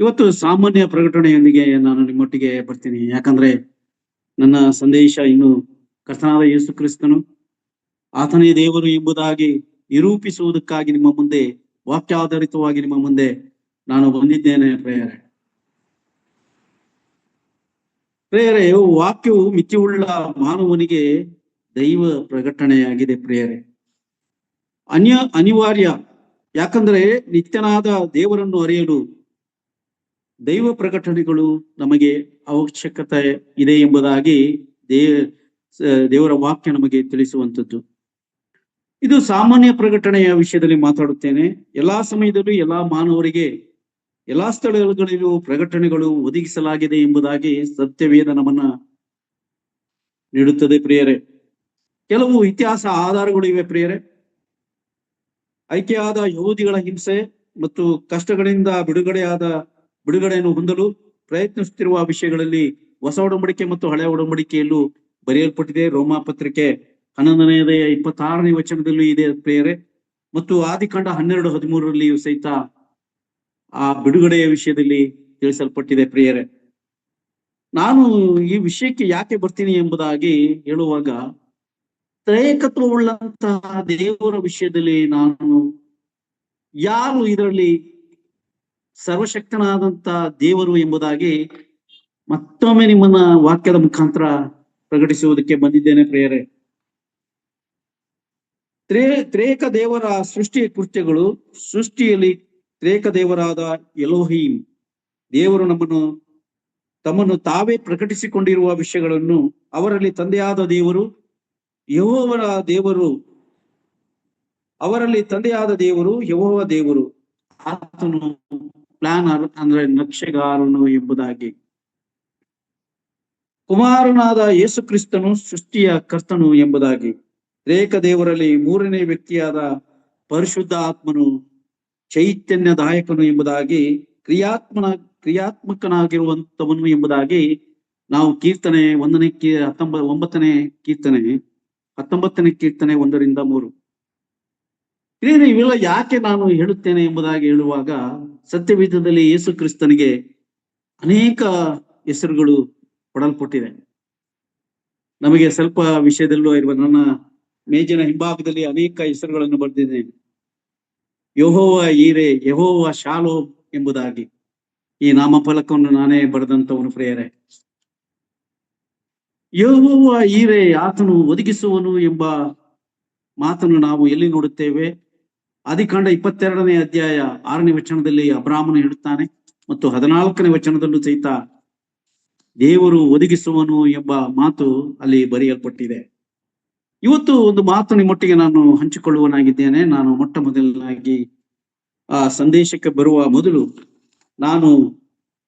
ಇವತ್ತು ಸಾಮಾನ್ಯ ಪ್ರಕಟಣೆಯೊಂದಿಗೆ ನಾನು ನಿಮ್ಮೊಟ್ಟಿಗೆ ಬರ್ತೀನಿ. ಯಾಕಂದ್ರೆ ನನ್ನ ಸಂದೇಶ ಇನ್ನು ಕರ್ತನಾದ ಯೇಸು ಕ್ರಿಸ್ತನು ಆತನೇ ದೇವರು ಎಂಬುದಾಗಿ ನಿರೂಪಿಸುವುದಕ್ಕಾಗಿ ನಿಮ್ಮ ಮುಂದೆ ವಾಕ್ಯಾಧಾರಿತವಾಗಿ ನಿಮ್ಮ ಮುಂದೆ ನಾನು ಬಂದಿದ್ದೇನೆ. ಪ್ರೇಯರೇ, ವಾಕ್ಯವು ಮಿತಿಯುಳ್ಳ ಮಾನವನಿಗೆ ದೈವ ಪ್ರಕಟಣೆಯಾಗಿದೆ. ಪ್ರೇಯರೇ, ಅನಿವಾರ್ಯ. ಯಾಕಂದ್ರೆ ನಿತ್ಯನಾದ ದೇವರನ್ನು ಅರಿಯಲು ದೈವ ಪ್ರಕಟಣೆಗಳು ನಮಗೆ ಅವಶ್ಯಕತೆ ಇದೆ ಎಂಬುದಾಗಿ ದೇವರ ವಾಕ್ಯ ನಮಗೆ ತಿಳಿಸುವಂಥದ್ದು. ಇದು ಸಾಮಾನ್ಯ ಪ್ರಕಟಣೆಯ ವಿಷಯದಲ್ಲಿ ಮಾತಾಡುತ್ತೇನೆ. ಎಲ್ಲಾ ಸಮಯದಲ್ಲೂ ಎಲ್ಲಾ ಮಾನವರಿಗೆ ಎಲ್ಲಾ ಸ್ಥಳಗಳಲ್ಲೂ ಪ್ರಕಟಣೆಗಳು ಒದಗಿಸಲಾಗಿದೆ ಎಂಬುದಾಗಿ ಸತ್ಯವೇದ ನಮ್ಮನ್ನ ನೀಡುತ್ತದೆ. ಪ್ರಿಯರೇ, ಕೆಲವು ಇತಿಹಾಸ ಆಧಾರಗಳು ಇವೆ. ಪ್ರಿಯರೇ, ಆಯ್ಕೆಯಾದ ಯಹೂದಿಗಳ ಹಿಂಸೆ ಮತ್ತು ಕಷ್ಟಗಳಿಂದ ಬಿಡುಗಡೆಯನ್ನು ಹೊಂದಲು ಪ್ರಯತ್ನಿಸುತ್ತಿರುವ ವಿಷಯಗಳಲ್ಲಿ ಹೊಸ ಒಡಂಬಡಿಕೆ ಮತ್ತು ಹಳೆಯ ಒಡಂಬಡಿಕೆಯಲ್ಲೂ ಬರೆಯಲ್ಪಟ್ಟಿದೆ. ರೋಮಾ ಪತ್ರಿಕೆ 11ನೇ 26ನೇ ಇದೆ ಪ್ರಿಯರೇ. ಮತ್ತು ಆದಿಕಾಂಡ 12:13 ಸಹಿತ ಆ ಬಿಡುಗಡೆಯ ವಿಷಯದಲ್ಲಿ ತಿಳಿಸಲ್ಪಟ್ಟಿದೆ. ಪ್ರಿಯರೇ, ನಾನು ಈ ವಿಷಯಕ್ಕೆ ಯಾಕೆ ಬರ್ತೀನಿ ಎಂಬುದಾಗಿ ಹೇಳುವಾಗ, ತ್ರೈಕತ್ವವುಳ್ಳಂತಹ ದೇವರ ವಿಷಯದಲ್ಲಿ ನಾನು ಯಾರು ಇದರಲ್ಲಿ ಸರ್ವಶಕ್ತನಾದಂತ ದೇವರು ಎಂಬುದಾಗಿ ಮತ್ತೊಮ್ಮೆ ನಿಮ್ಮನ್ನ ವಾಕ್ಯದ ಮುಖಾಂತರ ಪ್ರಕಟಿಸುವುದಕ್ಕೆ ಬಂದಿದ್ದೇನೆ. ಪ್ರಿಯರೇ, ತ್ರೇಕ ದೇವರ ಸೃಷ್ಟಿಯ ಕೃತ್ಯಗಳು. ಸೃಷ್ಟಿಯಲ್ಲಿ ತ್ರೇಕ ದೇವರಾದ ಎಲೋಹೀಮ್ ದೇವರು ತಮ್ಮನ್ನು ತಾವೇ ಪ್ರಕಟಿಸಿಕೊಂಡಿರುವ ವಿಷಯಗಳನ್ನು, ಅವರಲ್ಲಿ ತಂದೆಯಾದ ದೇವರು ಯೆಹೋವನ ದೇವರು, ಅವರಲ್ಲಿ ತಂದೆಯಾದ ದೇವರು ಯೆಹೋವ ದೇವರು, ಆತನು ಪ್ಲಾನರ್ ಅಂದ್ರೆ ನಕ್ಷೆಗಾರನು ಎಂಬುದಾಗಿ, ಕುಮಾರನಾದ ಯೇಸು ಕ್ರಿಸ್ತನು ಸೃಷ್ಟಿಯ ಕರ್ತನು ಎಂಬುದಾಗಿ, ತ್ರೇಕ ದೇವರಲ್ಲಿ ಮೂರನೇ ವ್ಯಕ್ತಿಯಾದ ಪರಿಶುದ್ಧ ಆತ್ಮನು ಚೈತನ್ಯದಾಯಕನು ಎಂಬುದಾಗಿ, ಕ್ರಿಯಾತ್ಮಕನಾಗಿರುವಂತವನು ಎಂಬುದಾಗಿ ನಾವು ಕೀರ್ತನೆ 19ನೇ ಕೀರ್ತನೆ 1-3. ಇವೆಲ್ಲ ಯಾಕೆ ನಾನು ಹೇಳುತ್ತೇನೆ ಎಂಬುದಾಗಿ ಹೇಳುವಾಗ, ಸತ್ಯವೇದದಲ್ಲಿ ಯೇಸು ಕ್ರಿಸ್ತನಿಗೆ ಅನೇಕ ಹೆಸರುಗಳು ಕೊಡಲ್ಪಟ್ಟಿದೆ. ನಮಗೆ ಸ್ವಲ್ಪ ವಿಷಯದಲ್ಲೂ ಇರುವ ನನ್ನ ಮೇಜಿನ ಹಿಂಭಾಗದಲ್ಲಿ ಅನೇಕ ಹೆಸರುಗಳನ್ನು ಬರೆದಿದ್ದೇನೆ. ಯೆಹೋವ ಈರೆ, ಯೆಹೋವ ಶಾಲೋಮ್ ಎಂಬುದಾಗಿ ಈ ನಾಮಫಲಕವನ್ನು ನಾನೇ ಬರೆದಂತವನು. ಪ್ರಿಯರೇ, ಯೆಹೋವ ಈರೆ, ಆತನು ಒದಗಿಸುವನು ಎಂಬ ಮಾತನ್ನು ನಾವು ಎಲ್ಲಿ ನೋಡುತ್ತೇವೆ? ಆದಿಕಾಂಡ 22ನೇ ಅಧ್ಯಾಯ 6ನೇ ವಚನದಲ್ಲಿ ಅಬ್ರಾಮನು ಹೇಳುತ್ತಾನೆ, ಮತ್ತು 14ನೇ ವಚನದಲ್ಲೂ ಸಹಿತ ದೇವರು ಒದಗಿಸುವನು ಎಂಬ ಮಾತು ಅಲ್ಲಿ ಬರೆಯಲ್ಪಟ್ಟಿದೆ. ಇವತ್ತು ಒಂದು ಮಾತು ನಿಮ್ಮೊಟ್ಟಿಗೆ ನಾನು ಹಂಚಿಕೊಳ್ಳುವನಾಗಿದ್ದೇನೆ. ನಾನು ಮೊಟ್ಟ ಮೊದಲನಾಗಿ ಆ ಸಂದೇಶಕ್ಕೆ ಬರುವ ಮೊದಲು ನಾನು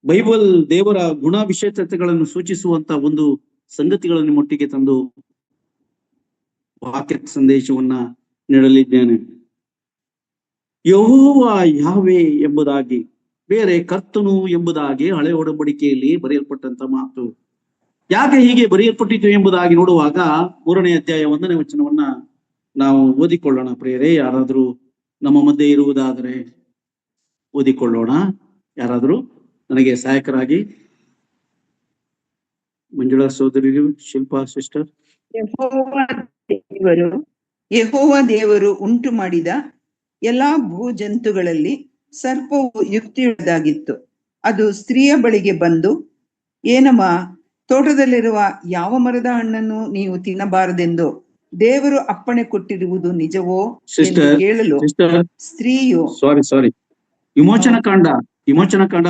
ಬೈಬಲ್ ದೇವರ ಗುಣ ವಿಶೇಷತೆಗಳನ್ನು ಸೂಚಿಸುವಂತ ಒಂದು ಸಂಗತಿಗಳನ್ನು ನಿಮ್ಮೊಟ್ಟಿಗೆ ತಂದು ವಾಕ್ಯ ಸಂದೇಶವನ್ನ ನೀಡಲಿದ್ದೇನೆ. ಯೆಹೋವ ಯಾವೆ ಎಂಬುದಾಗಿ, ಬೇರೆ ಕರ್ತನು ಎಂಬುದಾಗಿ ಹಳೆ ಒಡಂಬಡಿಕೆಯಲ್ಲಿ ಬರೆಯಲ್ಪಟ್ಟಂತ ಮಾತು. ಯಾಕೆ ಹೀಗೆ ಬರೆಯಲ್ಪಟ್ಟಿತು ಎಂಬುದಾಗಿ ನೋಡುವಾಗ 3ನೇ ಅಧ್ಯಾಯ 1ನೇ ವಚನವನ್ನ ನಾವು ಓದಿಕೊಳ್ಳೋಣ. ಪ್ರಿಯರೇ, ಯಾರಾದ್ರೂ ನಮ್ಮ ಮಧ್ಯೆ ಇರುವುದಾದರೆ ಓದಿಕೊಳ್ಳೋಣ. ಯಾರಾದ್ರೂ ನನಗೆ ಸಹಾಯಕರಾಗಿ. ಮಂಜುಳಾ ಸೋದರಿಯರು, ಶಿಲ್ಪಾ ಸಿಸ್ಟರ್. ಯೆಹೋವ ದೇವರು ಉಂಟು ಮಾಡಿದ ಎಲ್ಲಾ ಭೂಜಂತುಗಳಲ್ಲಿ ಸರ್ಪವು ಯುಕ್ತಿಯುಳ್ಳದಾಗಿತ್ತು. ಅದು ಸ್ತ್ರೀಯ ಬಳಿಗೆ ಬಂದು, ಏನಮ್ಮ, ತೋಟದಲ್ಲಿರುವ ಯಾವ ಮರದ ಹಣ್ಣನ್ನು ನೀವು ತಿನ್ನಬಾರದೆಂದು ದೇವರು ಅಪ್ಪಣೆ ಕೊಟ್ಟಿರುವುದು ನಿಜವೋ ಎಂದು ಕೇಳಲು ಸ್ತ್ರೀಯು ವಿಮೋಚನ ಕಾಂಡ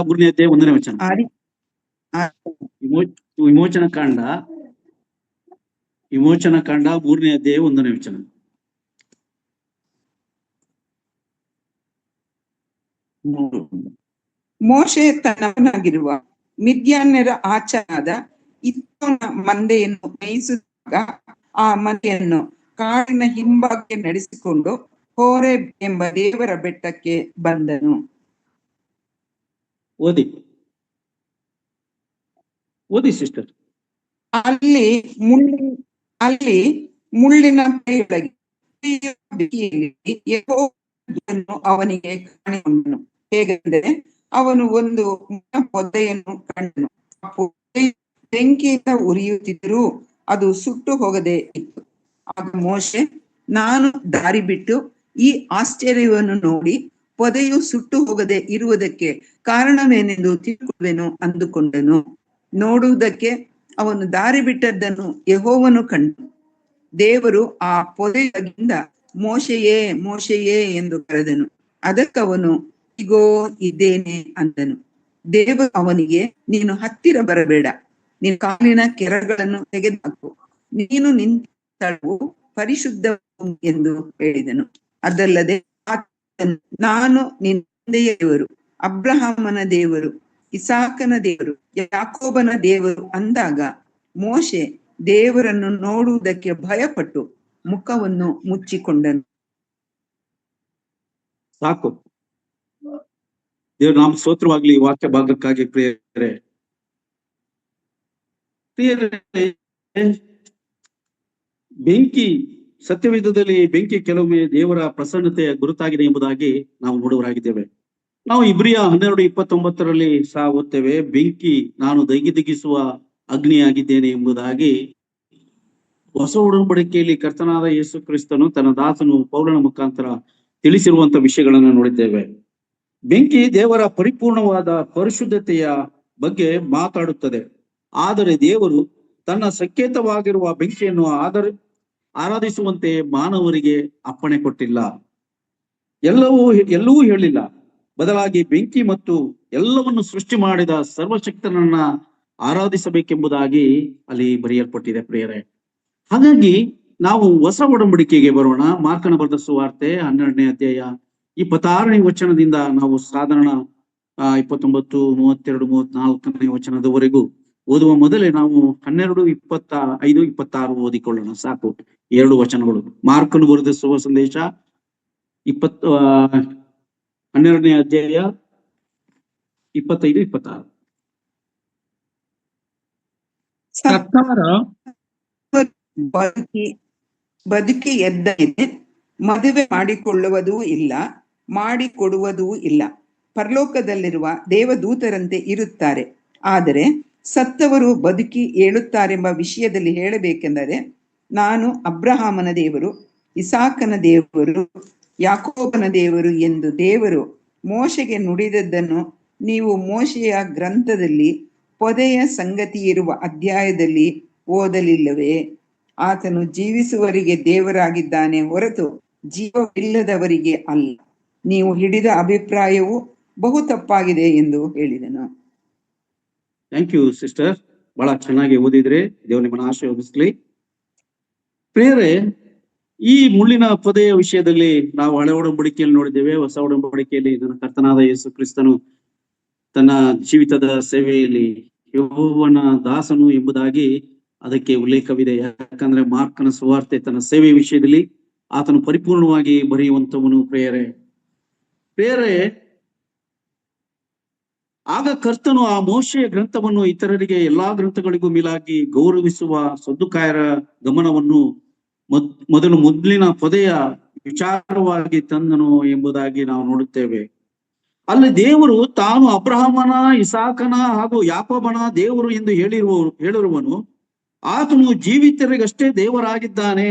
3ನೇ ಅಧ್ಯಾಯ 1ನೇ ವಚನ. ವಿಮೋಚನ ಕಾಂಡ 3ನೇ ಅಧ್ಯಾಯ 1ನೇ ವಚನ. ಮೋಶೆ ತನ್ನವನಾಗಿರುವ ಮಿದ್ಯಾನ್ಯರ ಆಚನಾದ ಇತ್ರೋನ ಮಂದೆಯನ್ನು ಮೇಯಿಸಿದಾಗ ಆ ಮಂದೆಯನ್ನು ಕಾಡಿನ ಹಿಂಭಾಗಕ್ಕೆ ನಡೆಸಿಕೊಂಡು ಹೋರೇಬ್ ಎಂಬ ದೇವರ ಬೆಟ್ಟಕ್ಕೆ ಬಂದನು. ಓದಿ ಸಿಸ್ಟರ್. ಅಲ್ಲಿ ಮುಳ್ಳಿನ ಕೈಯೊಳಗೆ ಅವನಿಗೆ ಕಾಣಿಕೊಂಡನು. ಹೇಗೆಂದರೆ, ಅವನು ಒಂದು ಪೊದೆಯನ್ನು ಕಂಡನು. ಆ ಪೊದೆ ಬೆಂಕಿಯಿಂದ ಉರಿಯುತ್ತಿದ್ದರೂ ಅದು ಸುಟ್ಟು ಹೋಗದೆ ಇತ್ತು. ಆಗ ಮೋಶೆ, ನಾನು ದಾರಿ ಬಿಟ್ಟು ಈ ಆಶ್ಚರ್ಯವನ್ನು ನೋಡಿ ಪೊದೆಯು ಸುಟ್ಟು ಹೋಗದೆ ಇರುವುದಕ್ಕೆ ಕಾರಣವೇನೆಂದು ತಿಳ್ಕೊಳ್ಳುವೆನು ಅಂದುಕೊಂಡನು. ನೋಡುವುದಕ್ಕೆ ಅವನು ದಾರಿ ಬಿಟ್ಟದ್ದನ್ನು ಯೆಹೋವನು ಕಂಡನು. ದೇವರು ಆ ಪೊದೆಯೊಳಗಿಂದ ಮೋಶೆಯೇ ಮೋಶೆಯೇ ಎಂದು ಕರೆದನು. ಅದಕ್ಕವನು, ಇಗೋ ಇದ್ದೇನೆ ಅಂದನು. ದೇವರು ಅವನಿಗೆ, ನೀನು ಹತ್ತಿರ ಬರಬೇಡ, ನಿನ್ನ ಕಾಲಿನ ಕೆರಗಳನ್ನು ತೆಗೆದುಹಾಕು, ನೀನು ನಿಂತ ಸ್ಥಳವು ಪರಿಶುದ್ಧ ಎಂದು ಹೇಳಿದನು. ಅದಲ್ಲದೆ ನಾನು ನಿನ್ನ ತಂದೆಯ ದೇವರು, ಅಬ್ರಹಾಮನ ದೇವರು, ಇಸಾಕನ ದೇವರು, ಯಾಕೋಬನ ದೇವರು ಅಂದಾಗ ಮೋಶೆ ದೇವರನ್ನು ನೋಡುವುದಕ್ಕೆ ಭಯಪಟ್ಟು ಮುಖವನ್ನು ಮುಚ್ಚಿಕೊಂಡನು. ಸಾಕು. ದೇವ್ರ ನಾಮ ಸ್ತೋತ್ರವಾಗ್ಲಿ. ವಾಕ್ಯ ಭಾಗಕ್ಕಾಗಿ ಪ್ರಿಯರೇ, ಬೆಂಕಿ ಸತ್ಯವೇದದಲ್ಲಿ ಬೆಂಕಿ ಕೆಲವೊಮ್ಮೆ ದೇವರ ಪ್ರಸನ್ನತೆಯ ಗುರುತಾಗಿದೆ ಎಂಬುದಾಗಿ ನಾವು ನೋಡುವರಾಗಿದ್ದೇವೆ. ನಾವು ಇಬ್ರಿಯ 12:29 ಸಹ ಓದ್ತೇವೆ, ಬೆಂಕಿ ನಾನು ದಗಿದಗಿಸುವ ಅಗ್ನಿಯಾಗಿದ್ದೇನೆ ಎಂಬುದಾಗಿ. ಹೊಸ ಒಡಂಬಡಿಕೆಯಲ್ಲಿ ಕರ್ತನಾದ ಯೇಸು ಕ್ರಿಸ್ತನು ತನ್ನ ದಾಸನು ಪೌಲನ ಮುಖಾಂತರ ತಿಳಿಸಿರುವಂತ ವಿಷಯಗಳನ್ನು ನೋಡಿದ್ದೇವೆ. ಬೆಂಕಿ ದೇವರ ಪರಿಪೂರ್ಣವಾದ ಪರಿಶುದ್ಧತೆಯ ಬಗ್ಗೆ ಮಾತಾಡುತ್ತದೆ. ಆದರೆ ದೇವರು ತನ್ನ ಸಂಕೇತವಾಗಿರುವ ಬೆಂಕಿಯನ್ನು ಆರಾಧಿಸುವಂತೆ ಮಾನವರಿಗೆ ಅಪ್ಪಣೆ ಕೊಟ್ಟಿಲ್ಲ, ಎಲ್ಲವೂ ಹೇಳಿಲ್ಲ. ಬದಲಾಗಿ ಬೆಂಕಿ ಮತ್ತು ಎಲ್ಲವನ್ನು ಸೃಷ್ಟಿ ಮಾಡಿದ ಸರ್ವಶಕ್ತನನ್ನ ಆರಾಧಿಸಬೇಕೆಂಬುದಾಗಿ ಅಲ್ಲಿ ಬರೆಯಲ್ಪಟ್ಟಿದೆ ಪ್ರಿಯರೇ. ಹಾಗಾಗಿ ನಾವು ಹೊಸ ಒಡಂಬಡಿಕೆಗೆ ಬರೋಣ. ಮಾರ್ಕನ ಬರೆದ ಸುವಾರ್ತೆ 12ನೇ ಅಧ್ಯಾಯ 26ನೇ ವಚನದಿಂದ ನಾವು ಸಾಧಾರಣ 29, 32, 34ನೇ ವಚನದವರೆಗೂ ಓದುವ ಮೊದಲೇ ನಾವು 12, 25, 26 ಓದಿಕೊಳ್ಳೋಣ. ಸಾಕು, 2 ವಚನಗಳು. ಮಾರ್ಕನು ಬರೆದ ಶುಭ ಸಂದೇಶ 12ನೇ ಅಧ್ಯಾಯ 25, 26. ಬದುಕಿ ಎದ್ದ ಮದುವೆ ಮಾಡಿಕೊಳ್ಳುವುದೂ ಇಲ್ಲ, ಮಾಡಿಕೊಡುವುದೂ ಇಲ್ಲ. ಪರಲೋಕದಲ್ಲಿರುವ ದೇವದೂತರಂತೆ ಇರುತ್ತಾರೆ. ಆದರೆ ಸತ್ತವರು ಬದುಕಿ ಏಳುತ್ತಾರೆಂಬ ವಿಷಯದಲ್ಲಿ ಹೇಳಬೇಕೆಂದರೆ, ನಾನು ಅಬ್ರಹಾಮನ ದೇವರು, ಇಸಾಕನ ದೇವರು, ಯಾಕೋಬನ ದೇವರು ಎಂದು ದೇವರು ಮೋಶೆಗೆ ನುಡಿದದ್ದನ್ನು ನೀವು ಮೋಶೆಯ ಗ್ರಂಥದಲ್ಲಿ ಪೊದೆಯ ಸಂಗತಿ ಇರುವ ಅಧ್ಯಾಯದಲ್ಲಿ ಓದಲಿಲ್ಲವೇ? ಆತನು ಜೀವಿಸುವವರಿಗೆ ದೇವರಾಗಿದ್ದಾನೆ ಹೊರತು ಜೀವವಿಲ್ಲದವರಿಗೆ ಅಲ್ಲ. ನೀವು ಹಿಡಿದ ಅಭಿಪ್ರಾಯವು ಬಹು ತಪ್ಪಾಗಿದೆ ಎಂದು ಹೇಳಿದನು. ಥ್ಯಾಂಕ್ ಯು ಸಿಸ್ಟರ್, ಬಹಳ ಚೆನ್ನಾಗಿ ಓದಿದ್ರೆ. ದೇವರು ನಿಮ್ಮನ್ನು ಆಶೀರ್ವದಿಸಲಿ. ಪ್ರಿಯರೇ, ಈ ಮುಳ್ಳಿನ ಪೊದೆಯ ವಿಷಯದಲ್ಲಿ ನಾವು ಹಳೆ ಒಡಂಬಡಿಕೆಯಲ್ಲಿ ನೋಡಿದ್ದೇವೆ. ಹೊಸ ಒಡಂಬಡಿಕೆಯಲ್ಲಿ ನನ್ನ ಕರ್ತನಾದ ಯೇಸು ಕ್ರಿಸ್ತನು ತನ್ನ ಜೀವಿತದ ಸೇವೆಯಲ್ಲಿ ಯೆಹೋವನ ದಾಸನು ಎಂಬುದಾಗಿ ಅದಕ್ಕೆ ಉಲ್ಲೇಖವಿದೆ. ಯಾಕಂದ್ರೆ ಮಾರ್ಕನ ಸುವಾರ್ತೆ ತನ್ನ ಸೇವೆ ವಿಷಯದಲ್ಲಿ ಆತನು ಪರಿಪೂರ್ಣವಾಗಿ ಬರೆಯುವಂತವನು. ಪ್ರಿಯರೇ, ಆಗ ಕರ್ತನು ಆ ಮೋಶೆಯ ಗ್ರಂಥವನ್ನು ಇತರರಿಗೆ ಎಲ್ಲಾ ಗ್ರಂಥಗಳಿಗೂ ಮೇಲಾಗಿ ಗೌರವಿಸುವ ಸದ್ದುಕಾಯರ ಗಮನವನ್ನು ಮೊದಲಿನ ಪೊದೆಯ ವಿಚಾರವಾಗಿ ತಂದನು ಎಂಬುದಾಗಿ ನಾವು ನೋಡುತ್ತೇವೆ. ಅಲ್ಲಿ ದೇವರು ತಾನು ಅಬ್ರಹಾಮನ, ಇಸಾಕನ ಹಾಗೂ ಯಾಕೋಬನ ದೇವರು ಎಂದು ಹೇಳಿರುವನು. ಆತನು ಜೀವಿತರಿಗಷ್ಟೇ ದೇವರಾಗಿದ್ದಾನೆ,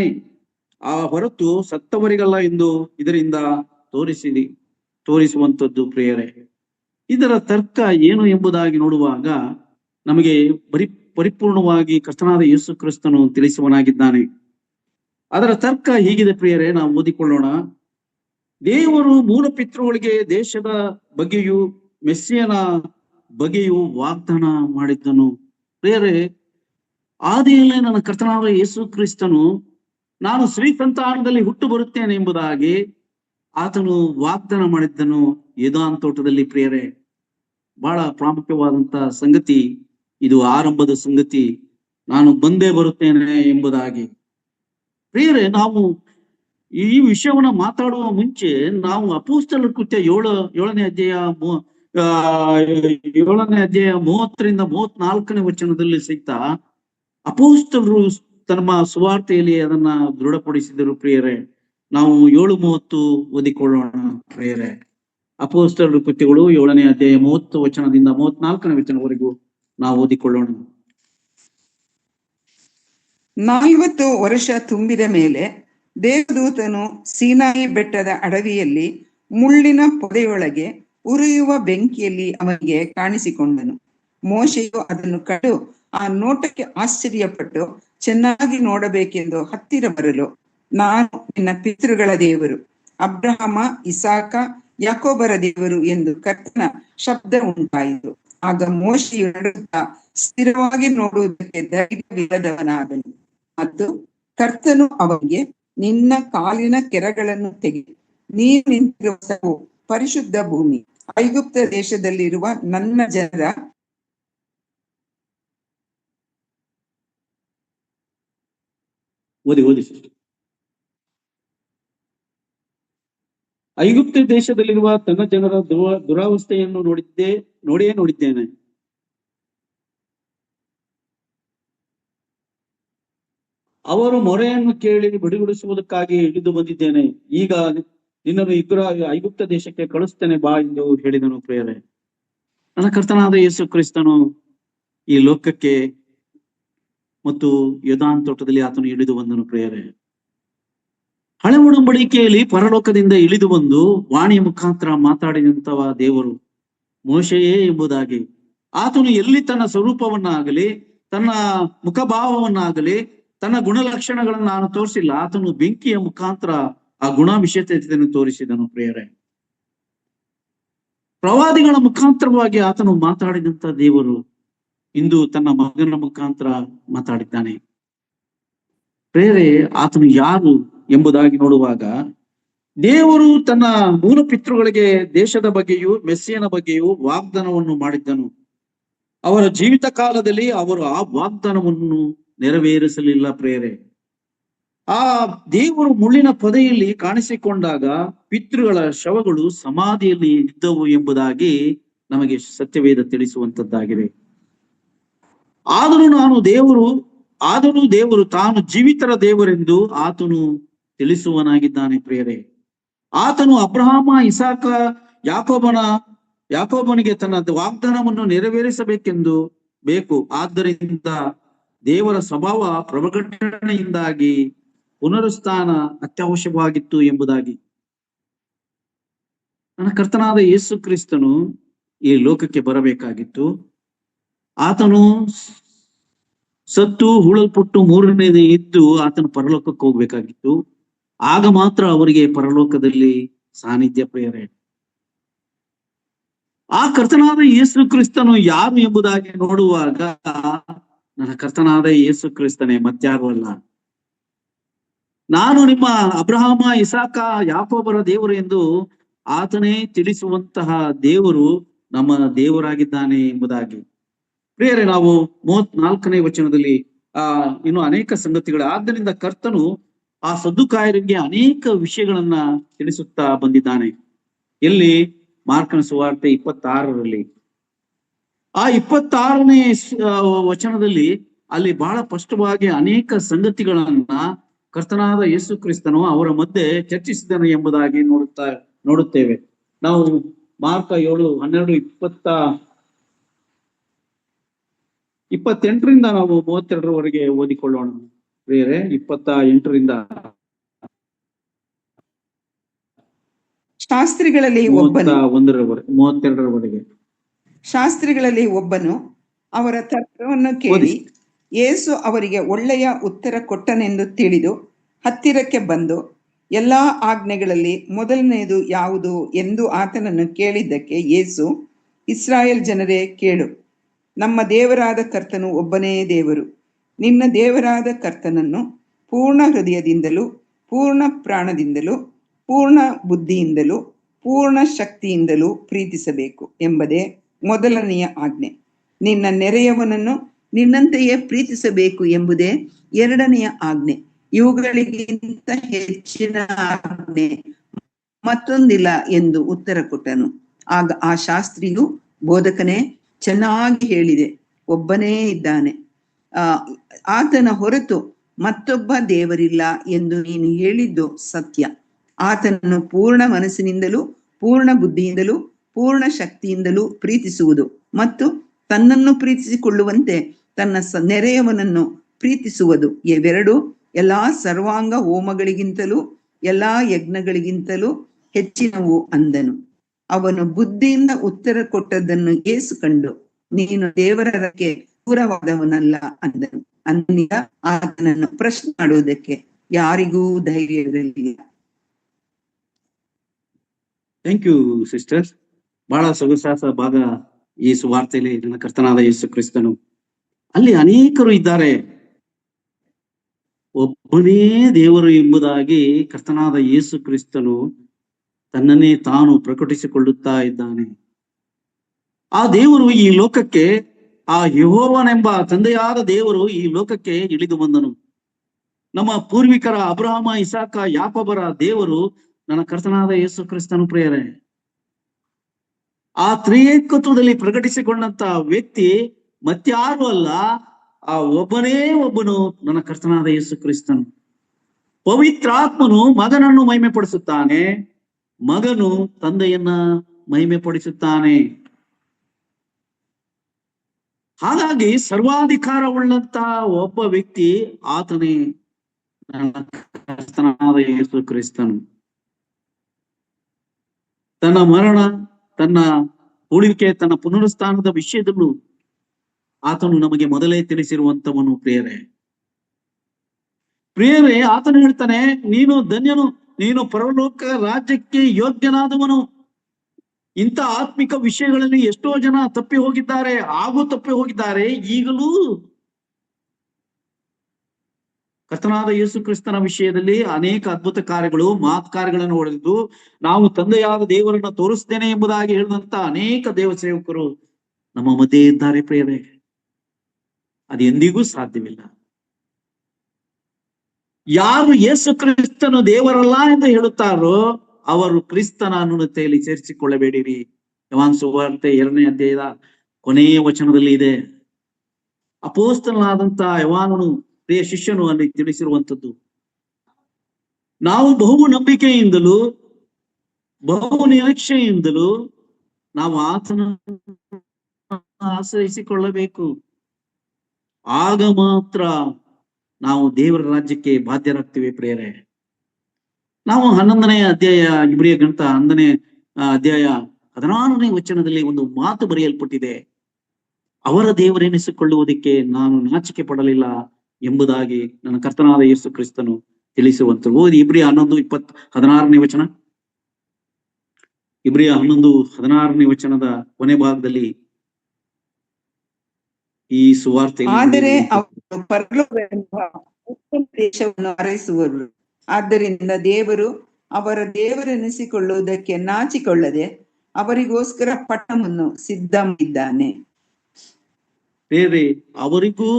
ಆ ಹೊರತು ಸತ್ತವರಿಗಲ್ಲ ಎಂದು ಇದರಿಂದ ತೋರಿಸುವಂತದ್ದು. ಪ್ರಿಯರೇ, ಇದರ ತರ್ಕ ಏನು ಎಂಬುದಾಗಿ ನೋಡುವಾಗ ನಮಗೆ ಪರಿಪೂರ್ಣವಾಗಿ ಕರ್ತನಾದ ಯೇಸು ಕ್ರಿಸ್ತನು ತಿಳಿಸುವನಾಗಿದ್ದಾನೆ. ಅದರ ತರ್ಕ ಹೀಗಿದೆ ಪ್ರಿಯರೇ, ನಾವು ಓದಿಕೊಳ್ಳೋಣ. ದೇವರು ಮೂಲ ಪಿತೃಗಳಿಗೆ ದೇಶದ ಬಗ್ಗೆಯೂ ಮೆಸ್ಸಿಯನ ಬಗ್ಗೆಯೂ ವಾಗ್ದಾನ ಮಾಡಿದ್ದನು. ಪ್ರಿಯರೇ, ಆದಿಯಲ್ಲೇ ನನ್ನ ಕರ್ತನಾದ ಯೇಸು ಕ್ರಿಸ್ತನು ನಾನು ಸ್ತ್ರೀ ಸಂತಾನದಲ್ಲಿ ಹುಟ್ಟು ಬರುತ್ತೇನೆ ಎಂಬುದಾಗಿ ಆತನು ವಾಗ್ದಾನ ಮಾಡಿದ್ದನು ಏದಾನ್ ತೋಟದಲ್ಲಿ. ಪ್ರಿಯರೇ, ಬಹಳ ಪ್ರಾಮುಖ್ಯವಾದಂತ ಸಂಗತಿ ಇದು, ಆರಂಭದ ಸಂಗತಿ. ನಾನು ಬಂದೇ ಬರುತ್ತೇನೆ ಎಂಬುದಾಗಿ. ಪ್ರಿಯರೇ, ನಾವು ಈ ವಿಷಯವನ್ನ ಮಾತಾಡುವ ಮುಂಚೆ ನಾವು ಅಪೊಸ್ತಲರ ಕೃತ್ಯ 7ನೇ ಅಧ್ಯಾಯ 30ರಿಂದ 34ನೇ ವಚನದಲ್ಲಿ ಸಹಿತ ಅಪೊಸ್ತಲರು ತಮ್ಮ ಸುವಾರ್ತೆಯಲ್ಲಿ ಅದನ್ನ ದೃಢಪಡಿಸಿದರು. ಪ್ರಿಯರೇ, ನಾವು 7:30 ಓದಿಕೊಳ್ಳೋಣ. ಪ್ರಿಯರೇ, ಅಪೊಸ್ತಲರ ಕೃತ್ಯಗಳು 7ನೇ ಅಧ್ಯಾಯ 30 ವಚನದಿಂದ 34ನೇ ವಚನವರೆಗೂ ನಾವು ಓದಿಕೊಳ್ಳೋಣ. 40 ವರ್ಷ ತುಂಬಿದ ಮೇಲೆ ದೇವದೂತನು ಸೀನಾಯಿ ಬೆಟ್ಟದ ಅಡವಿಯಲ್ಲಿ ಮುಳ್ಳಿನ ಪೊದೆಯೊಳಗೆ ಉರಿಯುವ ಬೆಂಕಿಯಲ್ಲಿ ಅವನಿಗೆ ಕಾಣಿಸಿಕೊಂಡನು. ಮೋಶೆಯು ಅದನ್ನು ಕಂಡು ಆ ನೋಟಕ್ಕೆ ಆಶ್ಚರ್ಯಪಟ್ಟು ಚೆನ್ನಾಗಿ ನೋಡಬೇಕೆಂದು ಹತ್ತಿರ ಬರಲು, ನಾನು ನಿನ್ನ ಪಿತೃಗಳ ದೇವರು, ಅಬ್ರಹಾಮ, ಇಸಾಕ, ಯಾಕೋಬರ ದೇವರು ಎಂದು ಕರ್ತನ ಶಬ್ದ ಉಂಟಾಯಿತು. ಆಗ ಮೋಶೆಯು ನಡುತ್ತಾ ಸ್ಥಿರವಾಗಿ ನೋಡುವುದಕ್ಕೆ ಧೈರ್ಯವಿಲ್ಲದವನಾದನು. ಮತ್ತು ಕರ್ತನು ಅವನಿಗೆ, ನಿನ್ನ ಕಾಲಿನ ಕೆರಗಳನ್ನು ತೆಗೆ, ನೀನು ನಿಂತಿರುವ ಸ್ಥಳವು ಪರಿಶುದ್ಧ ಭೂಮಿ, ಐಗುಪ್ತ ದೇಶದಲ್ಲಿರುವ ನನ್ನ ಜನರ ಓದಿ ಐಗುಪ್ತ ದೇಶದಲ್ಲಿರುವ ತನ್ನ ಜನರ ದುರಾವಸ್ಥೆಯನ್ನು ನೋಡಿದ್ದೇನೆ. ಅವರು ಮೊರೆಯನ್ನು ಕೇಳಿ ಬಿಡುಗಡಿಸುವುದಕ್ಕಾಗಿ ಇಳಿದು ಬಂದಿದ್ದೇನೆ. ಈಗ ನಿನ್ನನ್ನು ಐಗುಪ್ತ ದೇಶಕ್ಕೆ ಕಳಿಸ್ತೇನೆ ಬಾ ಎಂದು ಹೇಳಿದನು. ಪ್ರಿಯರೇ, ನನ್ನ ಕರ್ತನಾದ ಯೇಸು ಕ್ರಿಸ್ತನು ಈ ಲೋಕಕ್ಕೆ ಮತ್ತು ಯೋರ್ದಾನ್ ತೋಟದಲ್ಲಿ ಆತನು ಇಳಿದು ಬಂದನು. ಪ್ರಿಯರೇ, ಹಳೆ ಒಡಂಬಡಿಕೆಯಲ್ಲಿ ಪರಲೋಕದಿಂದ ಇಳಿದು ಬಂದು ವಾಣಿಯ ಮುಖಾಂತರ ಮಾತಾಡಿದಂತಹ ದೇವರು ಮೋಶೆಯೇ ಎಂಬುದಾಗಿ, ಆತನು ಎಲ್ಲಿ ತನ್ನ ಸ್ವರೂಪವನ್ನಾಗಲಿ ತನ್ನ ಮುಖಭಾವವನ್ನಾಗಲಿ ತನ್ನ ಗುಣಲಕ್ಷಣಗಳನ್ನು ನಾನು ತೋರಿಸಿಲ್ಲ. ಆತನು ಬೆಂಕಿಯ ಮುಖಾಂತರ ಆ ಗುಣವಿಶೇಷತೆಯನ್ನು ತೋರಿಸಿದನು. ಪ್ರಿಯರೇ, ಪ್ರವಾದಿಗಳ ಮುಖಾಂತರವಾಗಿ ಆತನು ಮಾತಾಡಿದಂತ ದೇವರು ಇಂದು ತನ್ನ ಮಗನ ಮುಖಾಂತರ ಮಾತಾಡಿದ್ದಾನೆ. ಪ್ರಿಯರೇ, ಆತನು ಯಾರು ಎಂಬುದಾಗಿ ನೋಡುವಾಗ, ದೇವರು ತನ್ನ ಮೂಲ ಪಿತೃಗಳಿಗೆ ದೇಶದ ಬಗ್ಗೆಯೂ ಮೆಸ್ಸಿಯನ ಬಗ್ಗೆಯೂ ವಾಗ್ದಾನವನ್ನು ಮಾಡಿದ್ದನು. ಅವರ ಜೀವಿತ ಕಾಲದಲ್ಲಿ ಅವರು ಆ ವಾಗ್ದಾನವನ್ನು ನೆರವೇರಿಸಲಿಲ್ಲ. ಪ್ರಿಯರೇ, ಆ ದೇವರು ಮುಳ್ಳಿನ ಪೊದೆಯಲ್ಲಿ ಕಾಣಿಸಿಕೊಂಡಾಗ ಪಿತೃಗಳ ಶವಗಳು ಸಮಾಧಿಯಲ್ಲಿ ಇದ್ದವು ಎಂಬುದಾಗಿ ನಮಗೆ ಸತ್ಯವೇದ ತಿಳಿಸುವಂತದ್ದಾಗಿದೆ. ಆದರೂ ದೇವರು ತಾನು ಜೀವಿತರ ದೇವರೆಂದು ಆತನು ತಿಳಿಸುವನಾಗಿದ್ದಾನೆ. ಪ್ರಿಯರೇ, ಆತನು ಅಬ್ರಹಾಮ, ಇಸಾಕ, ಯಾಕೋಬನಿಗೆ ತನ್ನ ವಾಗ್ದಾನವನ್ನು ನೆರವೇರಿಸಬೇಕೆಂದು ಬೇಕು. ಆದ್ದರಿಂದ ದೇವರ ಸ್ವಭಾವ ಪ್ರಕಟಣೆಯಿಂದಾಗಿ ಪುನರುತ್ಥಾನ ಅತ್ಯವಶ್ಯವಾಗಿತ್ತು ಎಂಬುದಾಗಿ. ನನ್ನ ಕರ್ತನಾದ ಯೇಸು ಕ್ರಿಸ್ತನು ಈ ಲೋಕಕ್ಕೆ ಬರಬೇಕಾಗಿತ್ತು. ಆತನು ಸತ್ತು ಹೂಳಲ್ಪಟ್ಟು 3ನೇ ಇದ್ದು ಆತನು ಪರಲೋಕಕ್ಕೆ ಹೋಗ್ಬೇಕಾಗಿತ್ತು. ಆಗ ಮಾತ್ರ ಅವರಿಗೆ ಪರಲೋಕದಲ್ಲಿ ಸಾನ್ನಿಧ್ಯ. ಪ್ರಿಯರೇ, ಆ ಕರ್ತನಾದ ಯೇಸು ಕ್ರಿಸ್ತನು ಯಾರು ಎಂಬುದಾಗಿ ನೋಡುವಾಗ ನನ್ನ ಕರ್ತನಾದ ಯೇಸು ಕ್ರಿಸ್ತನೇ, ಮತ್ಯಾರು ಅಲ್ಲ. ನಾನು ನಿಮ್ಮ ಅಬ್ರಹಾಮ, ಇಸಾಕ, ಯಾಕೋಬರ ದೇವರು ಎಂದು ಆತನೇ ತಿಳಿಸುವಂತಹ ದೇವರು ನಮ್ಮ ದೇವರಾಗಿದ್ದಾನೆ ಎಂಬುದಾಗಿ. ಪ್ರಿಯರೇ, ನಾವು 34ನೇ ವಚನದಲ್ಲಿ ಇನ್ನು ಅನೇಕ ಸಂಗತಿಗಳು. ಆದ್ದರಿಂದ ಕರ್ತನು ಆ ಸದ್ದುಕಾಯರಿಗೆ ಅನೇಕ ವಿಷಯಗಳನ್ನ ತಿಳಿಸುತ್ತಾ ಬಂದಿದ್ದಾನೆ. ಎಲ್ಲಿ? ಮಾರ್ಕನ ಸುವಾರ್ತೆ 26ರಲ್ಲಿ. ಆ 26ನೇ ವಚನದಲ್ಲಿ ಅಲ್ಲಿ ಬಹಳ ಸ್ಪಷ್ಟವಾಗಿ ಅನೇಕ ಸಂಗತಿಗಳನ್ನ ಕರ್ತನಾದ ಯೇಸು ಕ್ರಿಸ್ತನು ಅವರ ಮಧ್ಯೆ ಚರ್ಚಿಸಿದನು ಎಂಬುದಾಗಿ ನೋಡುತ್ತೇವೆ. ನಾವು ಮಾರ್ಕ 7:12, 28ರಿಂದ ನಾವು 32ರವರೆಗೆ ಓದಿಕೊಳ್ಳೋಣ. ಪ್ರಿಯರೇ, 28ರಿಂದ ಶಾಸ್ತ್ರಿಗಳಲ್ಲಿ 32ರವರೆಗೆ. ಶಾಸ್ತ್ರಿಗಳಲ್ಲಿ ಒಬ್ಬನು ಅವರ ತರ್ಕವನ್ನು ಕೇಳಿ ಯೇಸು ಅವರಿಗೆ ಒಳ್ಳೆಯ ಉತ್ತರ ಕೊಟ್ಟನೆಂದು ತಿಳಿದು ಹತ್ತಿರಕ್ಕೆ ಬಂದು, ಎಲ್ಲಾ ಆಜ್ಞೆಗಳಲ್ಲಿ ಮೊದಲನೆಯದು ಯಾವುದು ಎಂದು ಆತನನ್ನು ಕೇಳಿದ್ದಕ್ಕೆ ಯೇಸು, ಇಸ್ರಾಯೇಲ್ ಜನರೇ ಕೇಳು, ನಮ್ಮ ದೇವರಾದ ಕರ್ತನು ಒಬ್ಬನೇ ದೇವರು. ನಿನ್ನ ದೇವರಾದ ಕರ್ತನನ್ನು ಪೂರ್ಣ ಹೃದಯದಿಂದಲೂ ಪೂರ್ಣ ಪ್ರಾಣದಿಂದಲೂ ಪೂರ್ಣ ಬುದ್ಧಿಯಿಂದಲೂ ಪೂರ್ಣ ಶಕ್ತಿಯಿಂದಲೂ ಪ್ರೀತಿಸಬೇಕು ಎಂಬುದೇ ಮೊದಲನೆಯ ಆಜ್ಞೆ. ನಿನ್ನ ನೆರೆಯವನನ್ನು ನಿನ್ನಂತೆಯೇ ಪ್ರೀತಿಸಬೇಕು ಎಂಬುದೇ ಎರಡನೆಯ ಆಜ್ಞೆ. ಇವುಗಳಿಗಿಂತ ಹೆಚ್ಚಿನ ಆಜ್ಞೆ ಮತ್ತೊಂದಿಲ್ಲ ಎಂದು ಉತ್ತರ ಕೊಟ್ಟನು. ಆಗ ಆ ಶಾಸ್ತ್ರಿಯು, ಬೋಧಕನೇ, ಚೆನ್ನಾಗಿ ಹೇಳಿದೆ, ಒಬ್ಬನೇ ಇದ್ದಾನೆ, ಆತನ ಹೊರತು ಮತ್ತೊಬ್ಬ ದೇವರಿಲ್ಲ ಎಂದು ನೀನು ಹೇಳಿದ್ದು ಸತ್ಯ. ಆತನನ್ನು ಪೂರ್ಣ ಮನಸ್ಸಿನಿಂದಲೂ ಪೂರ್ಣ ಬುದ್ಧಿಯಿಂದಲೂ ಪೂರ್ಣ ಶಕ್ತಿಯಿಂದಲೂ ಪ್ರೀತಿಸುವುದು ಮತ್ತು ತನ್ನನ್ನು ಪ್ರೀತಿಸಿಕೊಳ್ಳುವಂತೆ ತನ್ನ ನೆರೆಯವನನ್ನು ಪ್ರೀತಿಸುವುದು. ಇವೆರಡು ಎಲ್ಲಾ ಸರ್ವಾಂಗ ಹೋಮಗಳಿಗಿಂತಲೂ ಎಲ್ಲಾ ಯಜ್ಞಗಳಿಗಿಂತಲೂ ಹೆಚ್ಚಿನವು ಅಂದನು. ಅವನು ಬುದ್ಧಿಯಿಂದ ಉತ್ತರ ಕೊಟ್ಟದ್ದನ್ನು ಯೇಸು ಕಂಡು, ನೀನು ದೇವರಕ್ಕೆ ದೂರವಾದವನಲ್ಲ ಅಂದನು. ಅಂದಿನಿಂದ ಆತನನ್ನು ಪ್ರಶ್ನೆ ಮಾಡುವುದಕ್ಕೆ ಯಾರಿಗೂ ಧೈರ್ಯವಿರಲಿಲ್ಲ. Thank you sister. ಬಹಳ ಸೊಗಸಾದ ಭಾಗ ಈ ಸುವಾರ್ತೆಯಲ್ಲಿ ನನ್ನ ಕರ್ತನಾದ ಯೇಸು ಕ್ರಿಸ್ತನು. ಅಲ್ಲಿ ಅನೇಕರು ಇದ್ದಾರೆ, ಒಬ್ಬನೇ ದೇವರು ಎಂಬುದಾಗಿ ಕರ್ತನಾದ ಯೇಸು ಕ್ರಿಸ್ತನು ತನ್ನನ್ನೇ ತಾನು ಪ್ರಕಟಿಸಿಕೊಳ್ಳುತ್ತಾ ಇದ್ದಾನೆ. ಆ ದೇವರು ಈ ಲೋಕಕ್ಕೆ, ಆ ಯೆಹೋವನೆಂಬ ತಂದೆಯಾದ ದೇವರು ಈ ಲೋಕಕ್ಕೆ ಇಳಿದು ಬಂದನು. ನಮ್ಮ ಪೂರ್ವಿಕರ ಅಬ್ರಹಾಮ, ಇಸಾಕ, ಯಾಕೋಬರ ದೇವರು ನನ್ನ ಕರ್ತನಾದ ಯೇಸು ಕ್ರಿಸ್ತನು ಪ್ರಿಯರೇ. ಆ ತ್ರಿಯೇಕತ್ವದಲ್ಲಿ ಪ್ರಕಟಿಸಿಕೊಂಡಂತ ವ್ಯಕ್ತಿ ಮತ್ಯಾರು ಅಲ್ಲ, ಆ ಒಬ್ಬನೇ ಒಬ್ಬನು ನನ್ನ ಕರ್ತನಾದ ಯೇಸು ಕ್ರಿಸ್ತನು. ಪವಿತ್ರಾತ್ಮನು ಮಗನನ್ನು ಮಹಿಮೆ ಪಡಿಸುತ್ತಾನೆ, ಮಗನು ತಂದೆಯನ್ನ ಮಹಿಮೆ ಪಡಿಸುತ್ತಾನೆ. ಹಾಗಾಗಿ ಸರ್ವಾಧಿಕಾರವುಳ್ಳಂತ ಒಬ್ಬ ವ್ಯಕ್ತಿ ಆತನೇ ನನ್ನ ಕರ್ತನಾದ ಯೇಸು ಕ್ರಿಸ್ತನು. ತನ್ನ ಮರಣ, ತನ್ನ ಉಳಿವಿಕೆ, ತನ್ನ ಪುನರುತ್ಥಾನದ ವಿಷಯದಲ್ಲೂ ಆತನು ನಮಗೆ ಮೊದಲೇ ತಿಳಿಸಿರುವಂತವನು. ಪ್ರಿಯರೇ, ಆತನು ಹೇಳ್ತಾನೆ, ನೀನು ಧನ್ಯನು, ನೀನು ಪರಲೋಕ ರಾಜ್ಯಕ್ಕೆ ಯೋಗ್ಯನಾದವನು. ಇಂಥ ಆತ್ಮಿಕ ವಿಷಯಗಳಲ್ಲಿ ಎಷ್ಟೋ ಜನ ತಪ್ಪಿ ಹೋಗಿದ್ದಾರೆ, ಹಾಗೂ ತಪ್ಪಿ ಹೋಗಿದ್ದಾರೆ. ಈಗಲೂ ಕರ್ತನಾದ ಯೇಸು ಕ್ರಿಸ್ತನ ವಿಷಯದಲ್ಲಿ ಅನೇಕ ಅದ್ಭುತ ಕಾರ್ಯಗಳು, ಕಾರ್ಯಗಳನ್ನು ಹೊಡೆದು ನಾವು ತಂದೆಯಾದ ದೇವರನ್ನ ತೋರಿಸ್ತೇನೆ ಎಂಬುದಾಗಿ ಹೇಳಿದಂತ ಅನೇಕ ದೇವ ಸೇವಕರು ನಮ್ಮ ಮಧ್ಯೆ ಇದ್ದಾರೆ ಪ್ರಿಯರೇ. ಅದು ಎಂದಿಗೂ ಸಾಧ್ಯವಿಲ್ಲ. ಯಾರು ಯೇಸು ಕ್ರಿಸ್ತನು ದೇವರಲ್ಲ ಎಂದು ಹೇಳುತ್ತಾರೋ ಅವರು ಕ್ರಿಸ್ತನ ಅನುನತೆಯಲ್ಲಿ ಸೇರಿಸಿಕೊಳ್ಳಬೇಡಿರಿ. ಯೋಹಾನ ಸುವಾರ್ತೆ 2ನೇ ಅಧ್ಯಾಯದ ಕೊನೆಯ ವಚನದಲ್ಲಿ ಇದೆ. ಅಪೊಸ್ತಲನಾದಂತ ಯೋಹಾನನು, ಪ್ರಿಯ ಶಿಷ್ಯನು ಅಲ್ಲಿ ತಿಳಿಸಿರುವಂತದ್ದು. ನಾವು ಬಹು ನಂಬಿಕೆಯಿಂದಲೂ ಬಹು ನಿರೀಕ್ಷೆಯಿಂದಲೂ ನಾವು ಆತನನ್ನು ಆಶ್ರಯಿಸಿಕೊಳ್ಳಬೇಕು. ಆಗ ಮಾತ್ರ ನಾವು ದೇವರ ರಾಜ್ಯಕ್ಕೆ ಬಾಧ್ಯರಾಗ್ತೀವಿ ಪ್ರಿಯರೇ. ನಾವು 11ನೇ ಅಧ್ಯಾಯ ಇಬ್ರಿಯ ಗ್ರಂಥ 11ನೇ ಅಧ್ಯಾಯ 16ನೇ ವಚನದಲ್ಲಿ ಒಂದು ಮಾತು ಬರೆಯಲ್ಪಟ್ಟಿದೆ. ಅವರ ದೇವರೆನಿಸಿಕೊಳ್ಳುವುದಕ್ಕೆ ನಾನು ನಾಚಿಕೆ ಪಡಲಿಲ್ಲ ಎಂಬುದಾಗಿ ನನ್ನ ಕರ್ತನಾದ ಯೇಸು ಕ್ರಿಸ್ತನು ತಿಳಿಸುವಂತ. ಓದಿ ಇಬ್ರಿಯ 11:16ನೇ ವಚನ. ಇಬ್ರಿಯ 11:16ನೇ ವಚನದ ಕೊನೆ ಭಾಗದಲ್ಲಿ ಈ ಸುವಾರ್ತೆ, ಆದರೆ ಅವರು ಪರಲೋಕವೆಂಬ ಉತ್ತಮ ದೇಶವನ್ನು ಹಾರೈಸುವರು. ಆದ್ದರಿಂದ ದೇವರು ಅವರ ದೇವರೆನಿಸಿಕೊಳ್ಳುವುದಕ್ಕೆ ನಾಚಿಕೊಳ್ಳದೆ ಅವರಿಗೋಸ್ಕರ ಪಟ್ಟಣವನ್ನು ಸಿದ್ಧ ಮಾಡಿದ್ದಾನೆ. ಬೇರೆ ಅವರಿಗೂ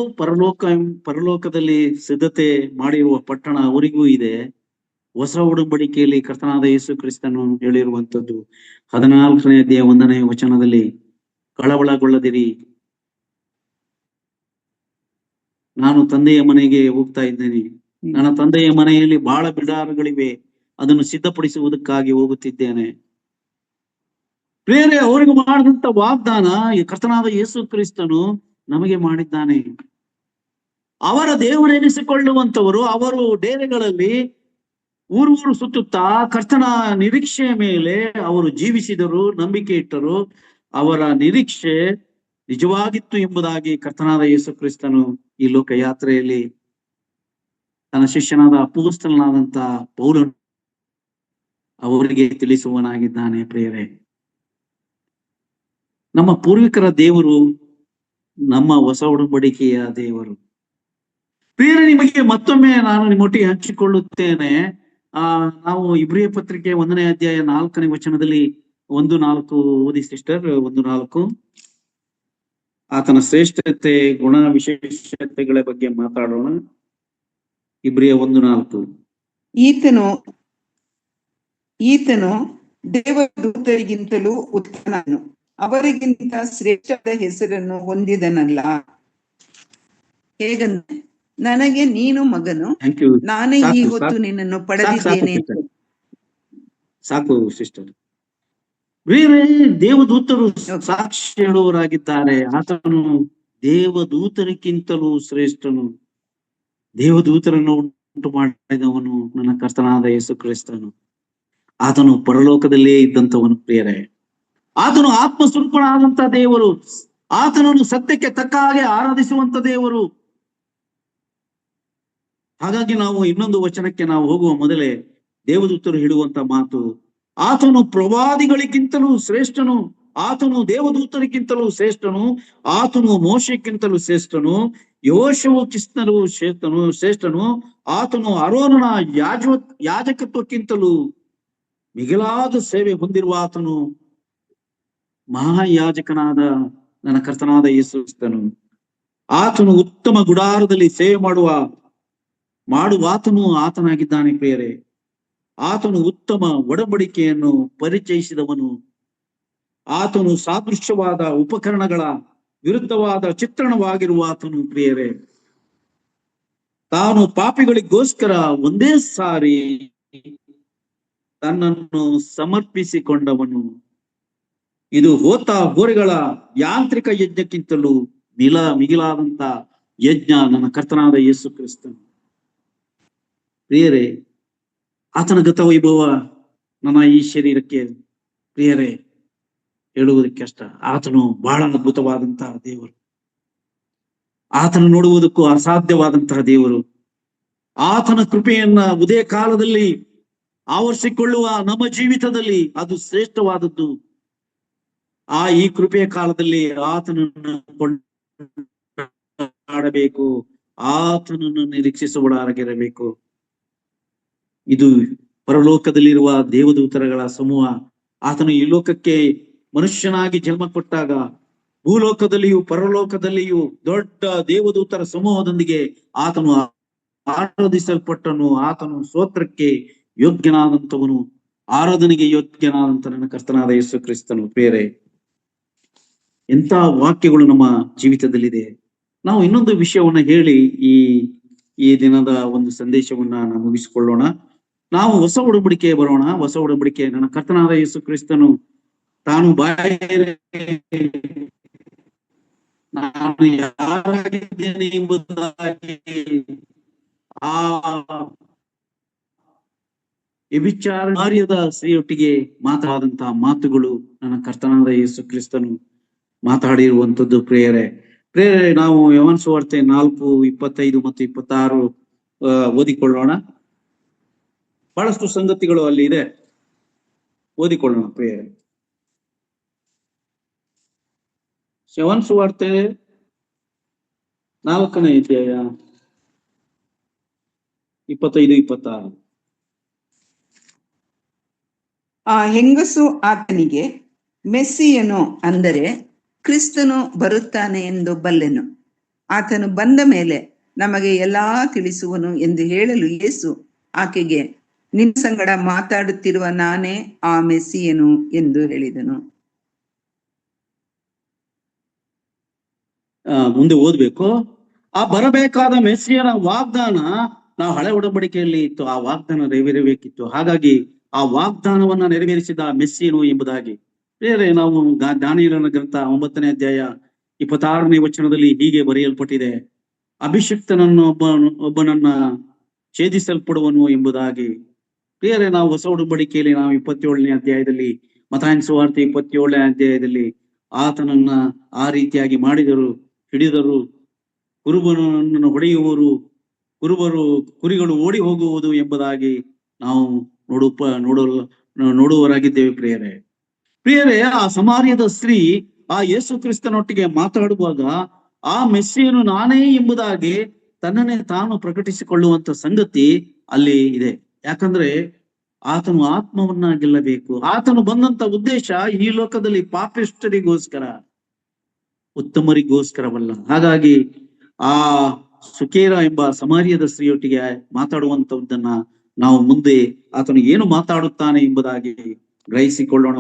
ಪರಲೋಕದಲ್ಲಿ ಸಿದ್ಧತೆ ಮಾಡಿರುವ ಪಟ್ಟಣ ಅವರಿಗೂ ಇದೆ. ಹೊಸ ಉಡಂಬಡಿಕೆಯಲ್ಲಿ ಕರ್ತನಾದ ಯೇಸು ಕ್ರಿಸ್ತನು ಹೇಳಿರುವಂತದ್ದು 14ನೇ ಅಧ್ಯಾಯ 1ನೇ ವಚನದಲ್ಲಿ, ಕಳವಳಗೊಳ್ಳದಿರಿ, ನಾನು ತಂದೆಯ ಮನೆಗೆ ಹೋಗ್ತಾ ಇದ್ದೇನೆ, ನನ್ನ ತಂದೆಯ ಮನೆಯಲ್ಲಿ ಬಹಳ ಬಿಡಾರಗಳಿವೆ, ಅದನ್ನು ಸಿದ್ಧಪಡಿಸುವುದಕ್ಕಾಗಿ ಹೋಗುತ್ತಿದ್ದೇನೆ. ಬೇರೆ ಅವರಿಗೆ ಮಾಡಿದಂತ ವಾಗ್ದಾನ ಈ ಕರ್ತನಾದ ಯೇಸು ಕ್ರಿಸ್ತನು ನಮಗೆ ಮಾಡಿದ್ದಾನೆ. ಅವರ ದೇವರೆನಿಸಿಕೊಳ್ಳುವಂತವರು ಅವರು ಡೇರೆಗಳಲ್ಲಿ ಊರು ಸುತ್ತುತ್ತಾ ಕರ್ತನ ನಿರೀಕ್ಷೆಯ ಮೇಲೆ ಅವರು ಜೀವಿಸಿದರು, ನಂಬಿಕೆ ಇಟ್ಟರು. ಅವರ ನಿರೀಕ್ಷೆ ನಿಜವಾಗಿತ್ತು ಎಂಬುದಾಗಿ ಕರ್ತನಾದ ಯೇಸು ಕ್ರಿಸ್ತನು ಈ ಲೋಕ ಯಾತ್ರೆಯಲ್ಲಿ ತನ್ನ ಶಿಷ್ಯನಾದ ಅಪೊಸ್ತಲನಾದಂತ ಪೌಲನು ಅವರಿಗೆ ತಿಳಿಸುವನಾಗಿದ್ದಾನೆ. ಪ್ರಿಯರೇ, ನಮ್ಮ ಪೂರ್ವಿಕರ ದೇವರು ನಮ್ಮ ಹೊಸ ಉಡಂಬಡಿಕೆಯ ದೇವರು. ಪ್ರಿಯರೇ, ನಿಮಗೆ ಮತ್ತೊಮ್ಮೆ ನಾನು ನಿಮ್ಮೊಟ್ಟಿಗೆ ಹಂಚಿಕೊಳ್ಳುತ್ತೇನೆ. ನಾವು ಇಬ್ರಿಯ ಪತ್ರಿಕೆ 1ನೇ ಅಧ್ಯಾಯ 4ನೇ ವಚನದಲ್ಲಿ 1:4 ಓದಿ ಸಿಸ್ಟರ್. 1:4 ಆತನ ಶ್ರೇಷ್ಠತೆ, ಗುಣ, ವಿಶೇಷತೆಗಳ ಬಗ್ಗೆ ಮಾತಾಡೋಣ. ಇಬ್ರಿಯ 1:4. ಈತನು ದೇವದೂತರಿಗಿಂತಲೂ ಉತ್ತಮನು, ಅವರಿಗಿಂತ ಶ್ರೇಷ್ಠದ ಹೆಸರನ್ನು ಹೊಂದಿದನಲ್ಲ. ಹೇಗಂದ್ರೆ, ನನಗೆ ನೀನು ಮಗನು, ನಾನೇ ಈ ಹೊತ್ತು ನಿನ್ನನ್ನು ಪಡೆದಿದ್ದೇನೆ. ಸಾಕು ಸಿಸ್ಟರ್. ಬೇರೆ ದೇವದೂತರು ಸಾಕ್ಷಿ ಹೇಳುವವರಾಗಿದ್ದಾರೆ. ಆತನು ದೇವದೂತರಿಗಿಂತಲೂ ಶ್ರೇಷ್ಠನು. ದೇವದೂತರನ್ನು ಉಂಟು ಮಾಡಿದವನು ನನ್ನ ಕರ್ತನಾದ ಯೇಸು ಕ್ರಿಸ್ತನು. ಆತನು ಪರಲೋಕದಲ್ಲೇ ಇದ್ದಂಥವನು ಪ್ರಿಯರೇ. ಆತನು ಆತ್ಮಸ್ವರೂಪನಾದಂತ ದೇವರು. ಆತನನ್ನು ಸತ್ಯಕ್ಕೆ ತಕ್ಕ ಹಾಗೆ ಆರಾಧಿಸುವಂತ ದೇವರು. ಹಾಗಾಗಿ ನಾವು ಇನ್ನೊಂದು ವಚನಕ್ಕೆ ನಾವು ಹೋಗುವ ಮೊದಲೇ ದೇವದೂತರು ಹೇಳುವಂತ ಮಾತು, ಆತನು ಪ್ರವಾದಿಗಳಿಗಿಂತಲೂ ಶ್ರೇಷ್ಠನು, ಆತನು ದೇವದೂತರಿಗಿಂತಲೂ ಶ್ರೇಷ್ಠನು, ಆತನು ಮೋಶೆಗಿಂತಲೂ ಶ್ರೇಷ್ಠನು, ಯೋಶುವ ಕ್ರಿಸ್ತನು ಶ್ರೇಷ್ಠನು, ಆತನು ಅರೋನನ ಯಾಜಕತ್ವಕ್ಕಿಂತಲೂ ಮಿಗಿಲಾದ ಸೇವೆ ಹೊಂದಿರುವ ಆತನು ಮಹಾಯಾಜಕನಾದ ನನ್ನ ಕರ್ತನಾದ ಯೇಸು ಕ್ರಿಸ್ತನು. ಆತನು ಉತ್ತಮ ಗುಡಾರದಲ್ಲಿ ಸೇವೆ ಮಾಡುವಾತನು ಆತನಾಗಿದ್ದಾನೆ ಪ್ರಿಯರೇ. ಆತನು ಉತ್ತಮ ಒಡಂಬಡಿಕೆಯನ್ನು ಪರಿಚಯಿಸಿದವನು. ಆತನು ಸಾದೃಶ್ಯವಾದ ಉಪಕರಣಗಳ ವಿರುದ್ಧವಾದ ಚಿತ್ರಣವಾಗಿರುವ ಆತನು ಪ್ರಿಯರೇ. ತಾನು ಪಾಪಿಗಳಿಗೋಸ್ಕರ ಒಂದೇ ಸಾರಿ ತನ್ನನ್ನು ಸಮರ್ಪಿಸಿಕೊಂಡವನು. ಇದು ಹೋರಿಗಳ ಯಾಂತ್ರಿಕ ಯಜ್ಞಕ್ಕಿಂತಲೂ ಮಿಗಿಲಾದಂತ ಯಜ್ಞ ನನ್ನ ಕರ್ತನಾದ ಯೇಸು ಕ್ರಿಸ್ತನು. ಪ್ರಿಯರೇ, ಆತನ ಗತವೈಭವ ನನ್ನ ಈ ಶರೀರಕ್ಕೆ ಪ್ರಿಯರೇ ಹೇಳುವುದಕ್ಕೆ ಕಷ್ಟ. ಆತನು ಬಹಳ ಅದ್ಭುತವಾದಂತಹ ದೇವರು. ಆತನು ನೋಡುವುದಕ್ಕೂ ಅಸಾಧ್ಯವಾದಂತಹ ದೇವರು. ಆತನ ಕೃಪೆಯನ್ನ ಉದಯ ಕಾಲದಲ್ಲಿ ಆವರಿಸಿಕೊಳ್ಳುವ ನಮ್ಮ ಜೀವಿತದಲ್ಲಿ ಅದು ಶ್ರೇಷ್ಠವಾದದ್ದು. ಈ ಕೃಪೆಯ ಕಾಲದಲ್ಲಿ ಆತನನ್ನು ಕೊಂಡಾಡಬೇಕು, ಆತನನ್ನು ನಿರೀಕ್ಷಿಸುವವರಾಗಿರಬೇಕು. ಇದು ಪರಲೋಕದಲ್ಲಿರುವ ದೇವದೂತರಗಳ ಸಮೂಹ. ಆತನು ಈ ಲೋಕಕ್ಕೆ ಮನುಷ್ಯನಾಗಿ ಜನ್ಮ ಕೊಟ್ಟಾಗ ಭೂಲೋಕದಲ್ಲಿಯೂ ಪರಲೋಕದಲ್ಲಿಯೂ ದೊಡ್ಡ ದೇವದೂತರ ಸಮೂಹದೊಂದಿಗೆ ಆತನು ಆರಾಧಿಸಲ್ಪಟ್ಟನು. ಆತನು ಸ್ತೋತ್ರಕ್ಕೆ ಯೋಗ್ಯನಾದಂಥವನು, ಆರಾಧನೆಗೆ ಯೋಗ್ಯನಾದಂತ ನನ್ನ ಕರ್ತನಾದ ಯೇಸು ಕ್ರಿಸ್ತನು. ಬೇರೆ ಎಂತ ವಾಕ್ಯಗಳು ನಮ್ಮ ಜೀವಿತದಲ್ಲಿದೆ. ನಾವು ಇನ್ನೊಂದು ವಿಷಯವನ್ನ ಹೇಳಿ ಈ ದಿನದ ಒಂದು ಸಂದೇಶವನ್ನ ನಾವು ಮುಗಿಸಿಕೊಳ್ಳೋಣ. ನಾವು ಹೊಸ ಒಡಂಬಡಿಕೆಗೆ ಬರೋಣ. ಹೊಸ ಒಡಂಬಡಿಕೆ ನನ್ನ ಕರ್ತನಾದ ಯೇಸು ಕ್ರಿಸ್ತನು ತಾನು ನಾನು ಯಾರಾಗಿದ್ದೇನೆ ಎಂಬುದಾಗಿ ಆ ವ್ಯಭಿಚಾರಿಯಾದ ಸ್ತ್ರೀಯೊಟ್ಟಿಗೆ ಮಾತಾದಂತಹ ಮಾತುಗಳು ನನ್ನ ಕರ್ತನಾದ ಯೇಸು ಕ್ರಿಸ್ತನು ಮಾತಾಡಿರುವಂತದ್ದು. ಪ್ರೇರೆ ನಾವು ಯೋಹಾನ ಸುವಾರ್ತೆ 4:25 ಮತ್ತು 26 ಓದಿಕೊಳ್ಳೋಣ. ಬಹಳಷ್ಟು ಸಂಗತಿಗಳು ಅಲ್ಲಿ ಇದೆ, ಓದಿಕೊಳ್ಳೋಣ ಪ್ರಿಯರೇ. ಯೋಹಾನ ಸುವಾರ್ತೆ 4ನೇ ಅಧ್ಯಾಯ 25-26. ಆ ಹೆಂಗಸು ಆತನಿಗೆ, ಮೆಸ್ಸಿಯನು ಅಂದರೆ ಕ್ರಿಸ್ತನು ಬರುತ್ತಾನೆ ಎಂದು ಬಲ್ಲೆನು. ಆತನು ಬಂದ ಮೇಲೆ ನಮಗೆ ಎಲ್ಲಾ ತಿಳಿಸುವನು ಎಂದು ಹೇಳಲು ಯೇಸು ಆಕೆಗೆ, ನಿನ್ನ ಸಂಗಡ ಮಾತಾಡುತ್ತಿರುವ ನಾನೇ ಆ ಮೆಸ್ಸಿಯನು ಎಂದು ಹೇಳಿದನು. ಮುಂದೆ ಓದ್ಬೇಕು. ಆ ಬರಬೇಕಾದ ಮೆಸ್ಸಿಯನ ವಾಗ್ದಾನ ನಾವು ಹಳೆ ಒಡಂಬಡಿಕೆಯಲ್ಲಿ ಇತ್ತು. ಆ ವಾಗ್ದಾನ ನೆರವೇರಬೇಕಿತ್ತು. ಹಾಗಾಗಿ ಆ ವಾಗ್ದಾನವನ್ನ ನೆರವೇರಿಸಿದ ಮೆಸ್ಸಿಯನು ಎಂಬುದಾಗಿ ಬೇರೆ ನಾವು ದಾನಿಯೇಲನ ಗ್ರಂಥ 9ನೇ ಅಧ್ಯಾಯ 26ನೇ ವಚನದಲ್ಲಿ ಹೀಗೆ ಬರೆಯಲ್ಪಟ್ಟಿದೆ, ಅಭಿಷಿಕ್ತನನ್ನು ಒಬ್ಬನನ್ನ ಛೇದಿಸಲ್ಪಡುವನು ಎಂಬುದಾಗಿ. ಬೇರೆ ನಾವು ಹೊಸ ಒಡಂಬಡಿಕೆಯಲ್ಲಿ ನಾವು 27ನೇ ಅಧ್ಯಾಯದಲ್ಲಿ, ಮತ್ತಾಯನ ಸುವಾರ್ತೆ 27ನೇ ಅಧ್ಯಾಯದಲ್ಲಿ ಆತನನ್ನ ಆ ರೀತಿಯಾಗಿ ಹಿಡಿದರು, ಕುರುಬನನ್ನು ಹೊಡೆಯುವರು, ಕುರಿಗಳು ಓಡಿ ಹೋಗುವುದು ಎಂಬುದಾಗಿ ನಾವು ನೋಡುವವರಾಗಿದ್ದೇವೆ ಪ್ರಿಯರೇ. ಆ ಸಮಾರ್ಯದ ಸ್ತ್ರೀ ಆ ಯೇಸು ಕ್ರಿಸ್ತನೊಟ್ಟಿಗೆ ಮಾತಾಡುವಾಗ ಆ ಮೆಸ್ಸಿಯನು ನಾನೇ ಎಂಬುದಾಗಿ ತನ್ನನ್ನೇ ತಾನು ಪ್ರಕಟಿಸಿಕೊಳ್ಳುವಂತ ಸಂಗತಿ ಅಲ್ಲಿ ಇದೆ. ಯಾಕಂದ್ರೆ ಆತನು ಆತ್ಮವನ್ನ ಗೆಲ್ಲಬೇಕು. ಆತನು ಬಂದಂತ ಉದ್ದೇಶ ಈ ಲೋಕದಲ್ಲಿ ಪಾಪಿಷ್ಠರಿಗೋಸ್ಕರ, ಉತ್ತಮರಿಗೋಸ್ಕರವಲ್ಲ. ಹಾಗಾಗಿ ಆ ಸುಕೇರ ಎಂಬ ಸಮಾರ್ಯದ ಸ್ತ್ರೀಯೊಟ್ಟಿಗೆ ಮಾತಾಡುವಂತದ್ದನ್ನ ನಾವು ಮುಂದೆ ಆತನು ಏನು ಮಾತಾಡುತ್ತಾನೆ ಎಂಬುದಾಗಿ ಗ್ರಹಿಸಿಕೊಳ್ಳೋಣ.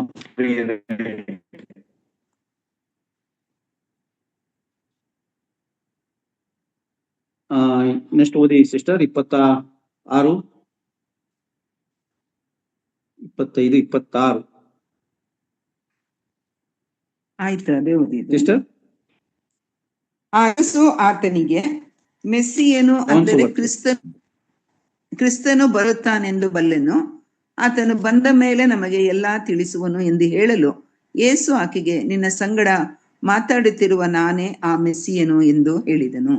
ನೆಕ್ಸ್ಟ್ ಓದಿ ಸಿಸ್ಟರ್. 26, 25, 26. ಆಯ್ತು, ಅದೇ ಓದಿದ್ದು. ಸಿಸ್ಟರ್ ಯೇಸು ಆತನಿಗೆ, ಮೆಸ್ಸಿಯನು ಅಂದರೆ ಕ್ರಿಸ್ತನು ಬರುತ್ತಾನೆಂದು ಬಲ್ಲೆನು, ಆತನು ಬಂದ ಮೇಲೆ ನಮಗೆ ಎಲ್ಲಾ ತಿಳಿಸುವನು ಎಂದು ಹೇಳಲು, ಯೇಸು ಆಕೆಗೆ, ನಿನ್ನ ಸಂಗಡ ಮಾತಾಡುತ್ತಿರುವ ನಾನೇ ಆ ಮೆಸ್ಸಿಯನು ಎಂದು ಹೇಳಿದನು.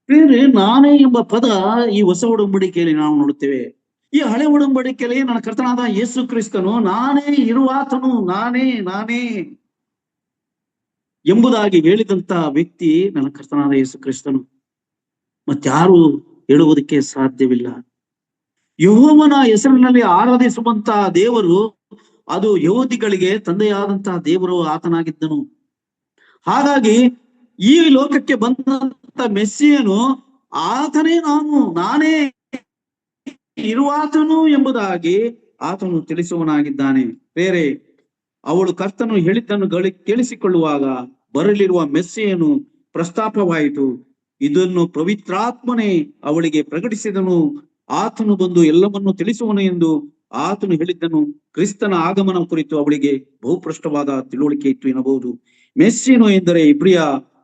ಬೇರೆ ನಾನೇ ಎಂಬ ಪದ ಈ ಹೊಸ ಒಡಂಬಡಿಕೆಯಲ್ಲಿ ನಾವು ನೋಡುತ್ತೇವೆ. ಈ ಹಳೆ ಒಡಂಬಡಿಕೆಯಲ್ಲಿ ನನ್ನ ಕರ್ತನಾದ ಯೇಸು ಕ್ರಿಸ್ತನು ನಾನೇ ಇರುವಾತನು, ನಾನೇ ನಾನೇ ಎಂಬುದಾಗಿ ಹೇಳಿದಂತ ವ್ಯಕ್ತಿ ನನ್ನ ಕರ್ತನಾದ ಯೇಸು ಕ್ರಿಸ್ತನು. ಮತ್ತಾರು ಹೇಳುವುದಕ್ಕೆ ಸಾಧ್ಯವಿಲ್ಲ. ಯೆಹೋವನ ಹೆಸರಿನಲ್ಲಿ ಆರಾಧಿಸುವಂತಹ ದೇವರು, ಅದು ಯಹೂದಿಗಳಿಗೆ ತಂದೆಯಾದಂತಹ ದೇವರು ಆತನಾಗಿದ್ದನು. ಹಾಗಾಗಿ ಈ ಲೋಕಕ್ಕೆ ಬಂದಂತ ಮೆಸ್ಸಿಯನು ಆತನೇ ನಾನೇ ಇರುವಾತನು ಎಂಬುದಾಗಿ ಆತನು ತಿಳಿಸುವನಾಗಿದ್ದಾನೆ. ಬೇರೆ ಅವಳು ಕರ್ತನು ಹೇಳಿದ್ದನ್ನು ಕೇಳಿಸಿಕೊಳ್ಳುವಾಗ ಬರಲಿರುವ ಮೆಸ್ಸಿಯನು ಪ್ರಸ್ತಾಪವಾಯಿತು. ಇದನ್ನು ಪವಿತ್ರಾತ್ಮನೇ ಅವಳಿಗೆ ಪ್ರಕಟಿಸಿದನು. ಆತನು ಬಂದು ಎಲ್ಲವನ್ನು ತಿಳಿಸುವನು ಎಂದು ಆತನು ಹೇಳಿದ್ದನು. ಕ್ರಿಸ್ತನ ಆಗಮನ ಕುರಿತು ಅವಳಿಗೆ ಬಹುಪ್ರಷ್ಟವಾದ ತಿಳುವಳಿಕೆ ಇತ್ತು ಎನ್ನಬಹುದು. ಮೆಸ್ಸಿಯನು ಎಂದರೆ ಇಬ್ರಿಯ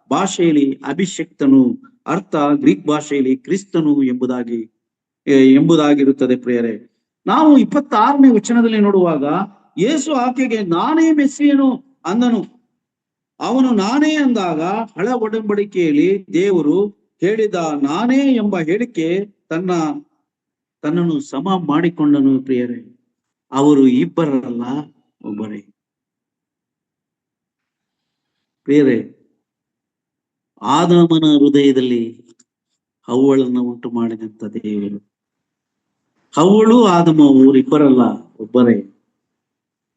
ಭಾಷೆಯಲ್ಲಿ ಅಭಿಷಕ್ತನು, ಅರ್ಥ ಗ್ರೀಕ್ ಭಾಷೆಯಲ್ಲಿ ಕ್ರಿಸ್ತನು ಎಂಬುದಾಗಿರುತ್ತದೆ. ಪ್ರಿಯರೇ, ನಾವು 26ನೇ ವಚನದಲ್ಲಿ ನೋಡುವಾಗ ಯೇಸು ಆಕೆಗೆ ನಾನೇ ಮೆಸ್ಸಿಯನು ಅಂದನು. ಅವನು ನಾನೇ ಅಂದಾಗ ಹಳ ಒಡಂಬಡಿಕೆಯಲ್ಲಿ ದೇವರು ಹೇಳಿದ ನಾನೇ ಎಂಬ ಹೇಳಿಕೆ ತನ್ನನ್ನು ಸಮ ಮಾಡಿಕೊಂಡನು. ಪ್ರಿಯರೇ, ಅವರು ಇಬ್ಬರಲ್ಲ, ಒಬ್ಬರೇ. ಪ್ರಿಯರೇ, ಆದಾಮನ ಹೃದಯದಲ್ಲಿ ಹವ್ವಳನ್ನು ಉಂಟು ಮಾಡಿದಂತ ದೇವರು, ಹವ್ವಳು ಆದಮ ಅವರಿಬ್ಬರಲ್ಲ, ಒಬ್ಬರೇ.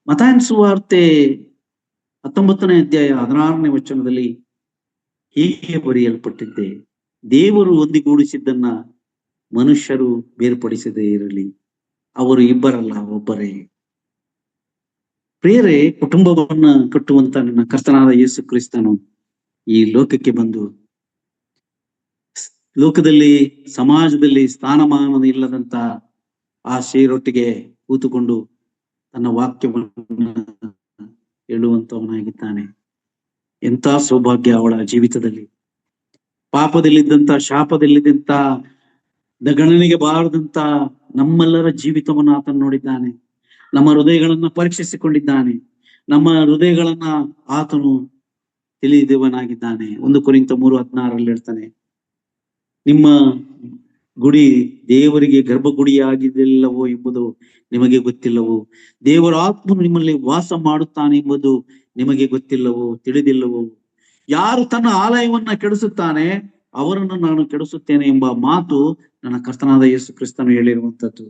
ಮತ್ತಾಯನ ಸುವಾರ್ತೆ 19ನೇ ಅಧ್ಯಾಯ 16ನೇ ವಚನದಲ್ಲಿ ಹೀಗೆ ಬರೆಯಲ್ಪಟ್ಟಿದ್ದೆ, ದೇವರು ಒಂದಿಗೂಡಿಸಿದ್ದನ್ನ ಮನುಷ್ಯರು ಬೇರ್ಪಡಿಸದೇ ಇರಲಿ, ಅವರು ಇಬ್ಬರಲ್ಲ, ಒಬ್ಬರೇ. ಪ್ರಿಯರೇ, ಕುಟುಂಬವನ್ನ ಕಟ್ಟುವಂತ ನನ್ನ ಕರ್ತನಾದ ಯೇಸು ಕ್ರಿಸ್ತನು ಈ ಲೋಕಕ್ಕೆ ಬಂದು ಲೋಕದಲ್ಲಿ ಸಮಾಜದಲ್ಲಿ ಸ್ಥಾನಮಾನ ಇಲ್ಲದಂತ ಆ ಶ್ರೀರೊಟ್ಟಿಗೆ ಕೂತುಕೊಂಡು ತನ್ನ ವಾಕ್ಯವನ್ನು ಹೇಳುವಂತವನಾಗಿದ್ದಾನೆ. ಎಂಥ ಸೌಭಾಗ್ಯ ಅವಳ ಜೀವಿತದಲ್ಲಿ. ಪಾಪದಲ್ಲಿದ್ದಂತ, ಶಾಪದಲ್ಲಿದ್ದಂತ, ಗಣನೆಗೆ ಬಾರದಂತ ನಮ್ಮೆಲ್ಲರ ಜೀವಿತವನ್ನು ಆತನು ನೋಡಿದ್ದಾನೆ. ನಮ್ಮ ಹೃದಯಗಳನ್ನ ಪರೀಕ್ಷಿಸಿಕೊಂಡಿದ್ದಾನೆ. ನಮ್ಮ ಹೃದಯಗಳನ್ನ ಆತನು ತಿಳಿದವನಾಗಿದ್ದಾನೆ. 1 ಕೊರಿಂಥ 3:16 ಹೇಳ್ತಾನೆ, ನಿಮ್ಮ ಗುಡಿ ದೇವರಿಗೆ ಗರ್ಭಗುಡಿಯಾಗಿದ್ದಿಲ್ಲವೋ ಎಂಬುದು ನಿಮಗೆ ಗೊತ್ತಿಲ್ಲವೋ, ದೇವರ ಆತ್ಮನು ನಿಮ್ಮಲ್ಲಿ ವಾಸ ಮಾಡುತ್ತಾನೆ ಎಂಬುದು ನಿಮಗೆ ಗೊತ್ತಿಲ್ಲವೋ, ತಿಳಿದಿಲ್ಲವೋ. ಯಾರು ತನ್ನ ಆಲಯವನ್ನ ಕೆಡಿಸುತ್ತಾನೆ ಅವರನ್ನು ನಾನು ಕೆಡಿಸುತ್ತೇನೆ ಎಂಬ ಮಾತು ನನ್ನ ಕರ್ತನಾದ ಯೇಸು ಕ್ರಿಸ್ತನು ಹೇಳಿರುವಂತದ್ದು.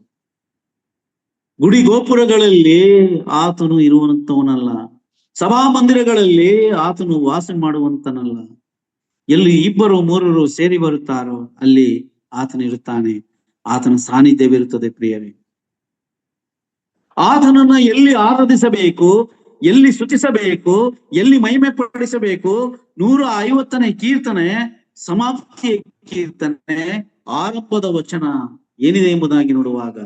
ಗುಡಿ ಗೋಪುರಗಳಲ್ಲಿ ಆತನು ಇರುವಂತವನಲ್ಲ, ಸಭಾ ಮಂದಿರಗಳಲ್ಲಿ ಆತನು ವಾಸ ಮಾಡುವಂತನಲ್ಲ. ಎಲ್ಲಿ 2-3 ಸೇರಿ ಬರುತ್ತಾರೋ ಅಲ್ಲಿ ಆತನು ಇರುತ್ತಾನೆ. ಆತನ ಸಾನ್ನಿಧ್ಯವಿರುತ್ತದೆ. ಪ್ರಿಯರೇ, ಆತನನ್ನ ಎಲ್ಲಿ ಆರಾಧಿಸಬೇಕು, ಎಲ್ಲಿ ಸ್ತುತಿಸಬೇಕು, ಎಲ್ಲಿ ಮಹಿಮೆ ಪಡಿಸಬೇಕು, 150ನೇ ಕೀರ್ತನೆ ಸಮಾಪ್ತಿಯ ಕೀರ್ತನೆ ಆರಂಭದ ವಚನ ಏನಿದೆ ಎಂಬುದಾಗಿ ನೋಡುವಾಗ,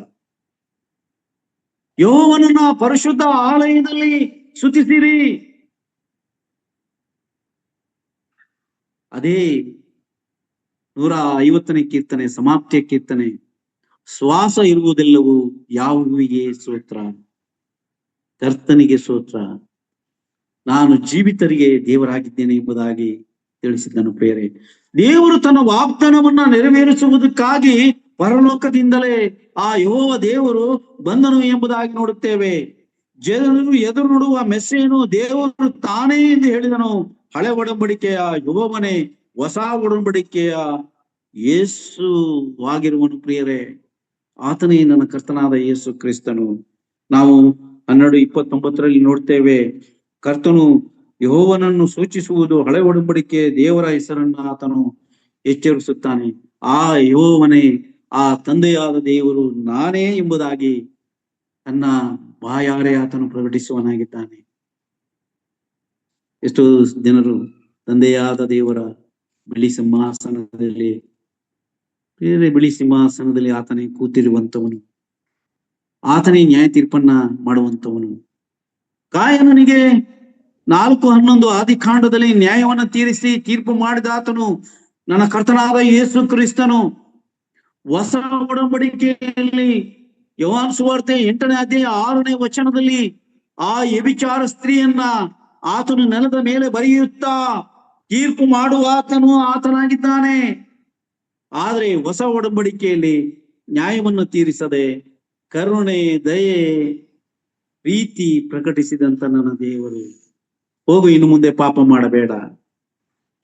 ಯೆಹೋವನನ್ನ ಪರಿಶುದ್ಧ ಆಲಯದಲ್ಲಿ ಸ್ತುತಿಸಿರಿ. ಅದೇ 150ನೇ ಕೀರ್ತನೆ ಸಮಾಪ್ತಿಯ ಕೀರ್ತನೆ, ಶ್ವಾಸ ಇರುವುದೆಲ್ಲವೂ ಯೆಹೋವನಿಗೆ ಸ್ತೋತ್ರ, ಕರ್ತನಿಗೆ ಸ್ತೋತ್ರ, ನಾನು ಜೀವಿತರಿಗೆ ದೇವರಾಗಿದ್ದೇನೆ ಎಂಬುದಾಗಿ ತಿಳಿಸಿದ್ದನು. ಪ್ರಿಯರೇ, ದೇವರು ತನ್ನ ವಾಗ್ದಾನವನ್ನ ನೆರವೇರಿಸುವುದಕ್ಕಾಗಿ ಪರಲೋಕದಿಂದಲೇ ಆ ಯೆಹೋವ ದೇವರು ಬಂದನು ಎಂಬುದಾಗಿ ನೋಡುತ್ತೇವೆ. ಜನರು ಎದುರು ನೋಡುವ ಮೆಸ್ಸೇನು ದೇವರು ತಾನೇ ಎಂದು ಹೇಳಿದನು. ಹಳೆ ಒಡಂಬಡಿಕೆಯ ಯೆಹೋವನೇ ಹೊಸ ಒಡಂಬಡಿಕೆಯ ಯೇಸುವಾಗಿರುವನು. ಪ್ರಿಯರೇ, ಆತನೇ ನನ್ನ ಕರ್ತನಾದ ಯೇಸು ಕ್ರಿಸ್ತನು. ನಾವು 12:29 ನೋಡ್ತೇವೆ, ಕರ್ತನು ಯೆಹೋವನನ್ನು ಸೂಚಿಸುವುದು ಹಳೆ ಒಡಂಬಡಿಕೆ ದೇವರ ಹೆಸರನ್ನ ಆತನು ಎಚ್ಚರಿಸುತ್ತಾನೆ. ಆ ಯೆಹೋವನೇ, ಆ ತಂದೆಯಾದ ದೇವರು ನಾನೇ ಎಂಬುದಾಗಿ ತನ್ನ ಬಾಯಾರೆ ಆತನು ಪ್ರಕಟಿಸುವನಾಗಿದ್ದಾನೆ. ಎಷ್ಟೋ ಜನರು ತಂದೆಯಾದ ದೇವರ ಬಿಳಿ ಸಿಂಹಾಸನದಲ್ಲಿ, ಬೇರೆ ಬಿಳಿ ಸಿಂಹಾಸನದಲ್ಲಿ ಆತನೇ ಕೂತಿರುವಂತವನು. ಆತನೇ ನ್ಯಾಯ ತೀರ್ಪನ್ನ ಮಾಡುವಂತವನು. ಕಾಯನನಿಗೆ 4:11 ಆದಿಕಾಂಡದಲ್ಲಿ ನ್ಯಾಯವನ್ನ ತೀರಿಸಿ ತೀರ್ಪು ಮಾಡಿದ ಆತನು ನನ್ನ ಕರ್ತನಾದ ಯೇಸು ಕ್ರಿಸ್ತನು. ಹೊಸ ಒಡಂಬಡಿಕೆಯಲ್ಲಿ ಯೋಹಾನ ಸುವಾರ್ತೆ 8ನೇ ಅಧ್ಯಾಯ 6ನೇ ವಚನದಲ್ಲಿ ಆ ವ್ಯಭಿಚಾರ ಸ್ತ್ರೀಯನ್ನ ಆತನು ನೆಲದ ಮೇಲೆ ಬರೆಯುತ್ತಾ ತೀರ್ಪು ಮಾಡುವ ಆತನು ಆತನಾಗಿದ್ದಾನೆ. ಆದ್ರೆ ಹೊಸ ಒಡಂಬಡಿಕೆಯಲ್ಲಿ ನ್ಯಾಯವನ್ನು ತೀರಿಸದೆ ಕರುಣೆ, ದಯೆ, ಪ್ರೀತಿ ಪ್ರಕಟಿಸಿದಂತ ನನ್ನ ದೇವರು. ಹೋಗು, ಇನ್ನು ಮುಂದೆ ಪಾಪ ಮಾಡಬೇಡ.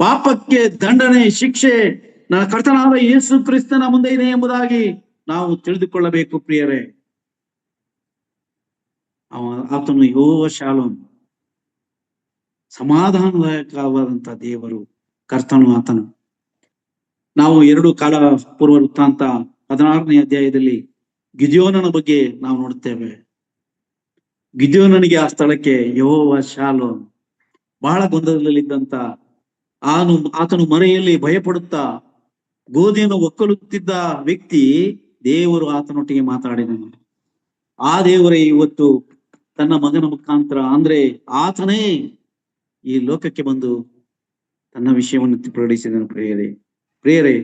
ಪಾಪಕ್ಕೆ ದಂಡನೆ, ಶಿಕ್ಷೆ ನನ್ನ ಕರ್ತನಾದ ಯೇಸು ಕ್ರಿಸ್ತನ ಮುಂದೆ ಇದೆ ಎಂಬುದಾಗಿ ನಾವು ತಿಳಿದುಕೊಳ್ಳಬೇಕು ಪ್ರಿಯರೇ. ಆತನು ಯೆಹೋವ ಶಾಲೋಮ್, ಸಮಾಧಾನದಾಯಕವಾದಂತ ದೇವರು, ಕರ್ತನು ಆತನು. ನಾವು 2 ಕಾಲ ಪೂರ್ವ ವೃತ್ತಾಂತ 16ನೇ ಅಧ್ಯಾಯದಲ್ಲಿ ಗಿದ್ಯೋನನ ಬಗ್ಗೆ ನಾವು ನೋಡುತ್ತೇವೆ. ಗಿದ್ಯೋನನಿಗೆ ಆ ಸ್ಥಳಕ್ಕೆ ಯೆಹೋವ ಶಾಲೋಮ್, ಬಹಳ ಗೊಂದಲದಲ್ಲಿದ್ದಂತ ಆತನು ಮನೆಯಲ್ಲಿ ಭಯಪಡುತ್ತಾ ಗೋಧಿಯನ್ನು ಒಕ್ಕಲುತ್ತಿದ್ದ ವ್ಯಕ್ತಿ ದೇವರು ಆತನೊಟ್ಟಿಗೆ ಮಾತಾಡಿದನು. ಆ ದೇವರೇ ಇವತ್ತು ತನ್ನ ಮಗನ ಮುಖಾಂತರ ಅಂದ್ರೆ ಆತನೇ ಈ ಲೋಕಕ್ಕೆ ಬಂದು ತನ್ನ ವಿಷಯವನ್ನು ಪ್ರಕಟಿಸಿದನು. ಪ್ರಿಯರೇ,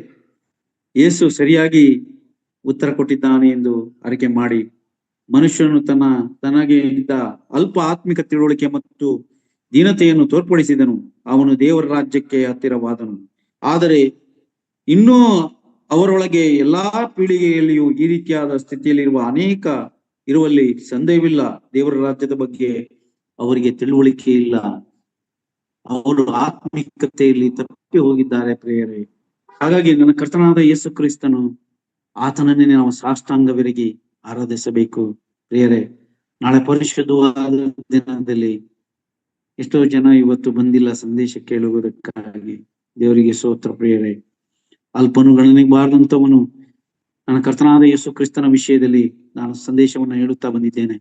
ಯೇಸು ಸರಿಯಾಗಿ ಉತ್ತರ ಕೊಟ್ಟಿದ್ದಾನೆ ಎಂದು ಅರಿಕೆ ಮಾಡಿ ಮನುಷ್ಯನು ತನಗೆ ಇದ್ದ ಅಲ್ಪ ಆತ್ಮಿಕ ತಿಳುವಳಿಕೆ ಮತ್ತು ದೀನತೆಯನ್ನು ತೋರ್ಪಡಿಸಿದನು. ಅವನು ದೇವರ ರಾಜ್ಯಕ್ಕೆ ಹತ್ತಿರವಾದನು. ಆದರೆ ಇನ್ನೂ ಅವರೊಳಗೆ ಎಲ್ಲಾ ಪೀಳಿಗೆಯಲ್ಲಿಯೂ ಈ ರೀತಿಯಾದ ಸ್ಥಿತಿಯಲ್ಲಿರುವ ಅನೇಕ ಇರುವಲ್ಲಿ ಸಂದೇಹವಿಲ್ಲ. ದೇವರ ರಾಜ್ಯದ ಬಗ್ಗೆ ಅವರಿಗೆ ತಿಳುವಳಿಕೆ ಇಲ್ಲ. ಅವರು ಆತ್ಮಿಕತೆಯಲ್ಲಿ ತಪ್ಪಿ ಹೋಗಿದ್ದಾರೆ ಪ್ರಿಯರೇ. ಹಾಗಾಗಿ ನನ್ನ ಕರ್ತನಾದ ಯೇಸು ಕ್ರಿಸ್ತನು ಆತನನ್ನೇ ನಾವು ಸಾಷ್ಟಾಂಗವೆರಗಿ ಆರಾಧಿಸಬೇಕು ಪ್ರಿಯರೇ. ನಾಳೆ ಪರಿಶುದ್ಧವಾದ ದಿನದಲ್ಲಿ ಎಷ್ಟೋ ಜನ ಇವತ್ತು ಬಂದಿಲ್ಲ ಸಂದೇಶ ಕೇಳುವುದಕ್ಕಾಗಿ. ದೇವರಿಗೆ ಸ್ತೋತ್ರ ಪ್ರಿಯರೇ. ಅಲ್ಪನು ಗಣನೆಗಬಾರದಂತವನು ನನ್ನ ಕರ್ತನಾದ ಯೇಸು ಕ್ರಿಸ್ತನ ವಿಷಯದಲ್ಲಿ ನಾನು ಸಂದೇಶವನ್ನು ಹೇಳುತ್ತಾ ಬಂದಿದ್ದೇನೆ.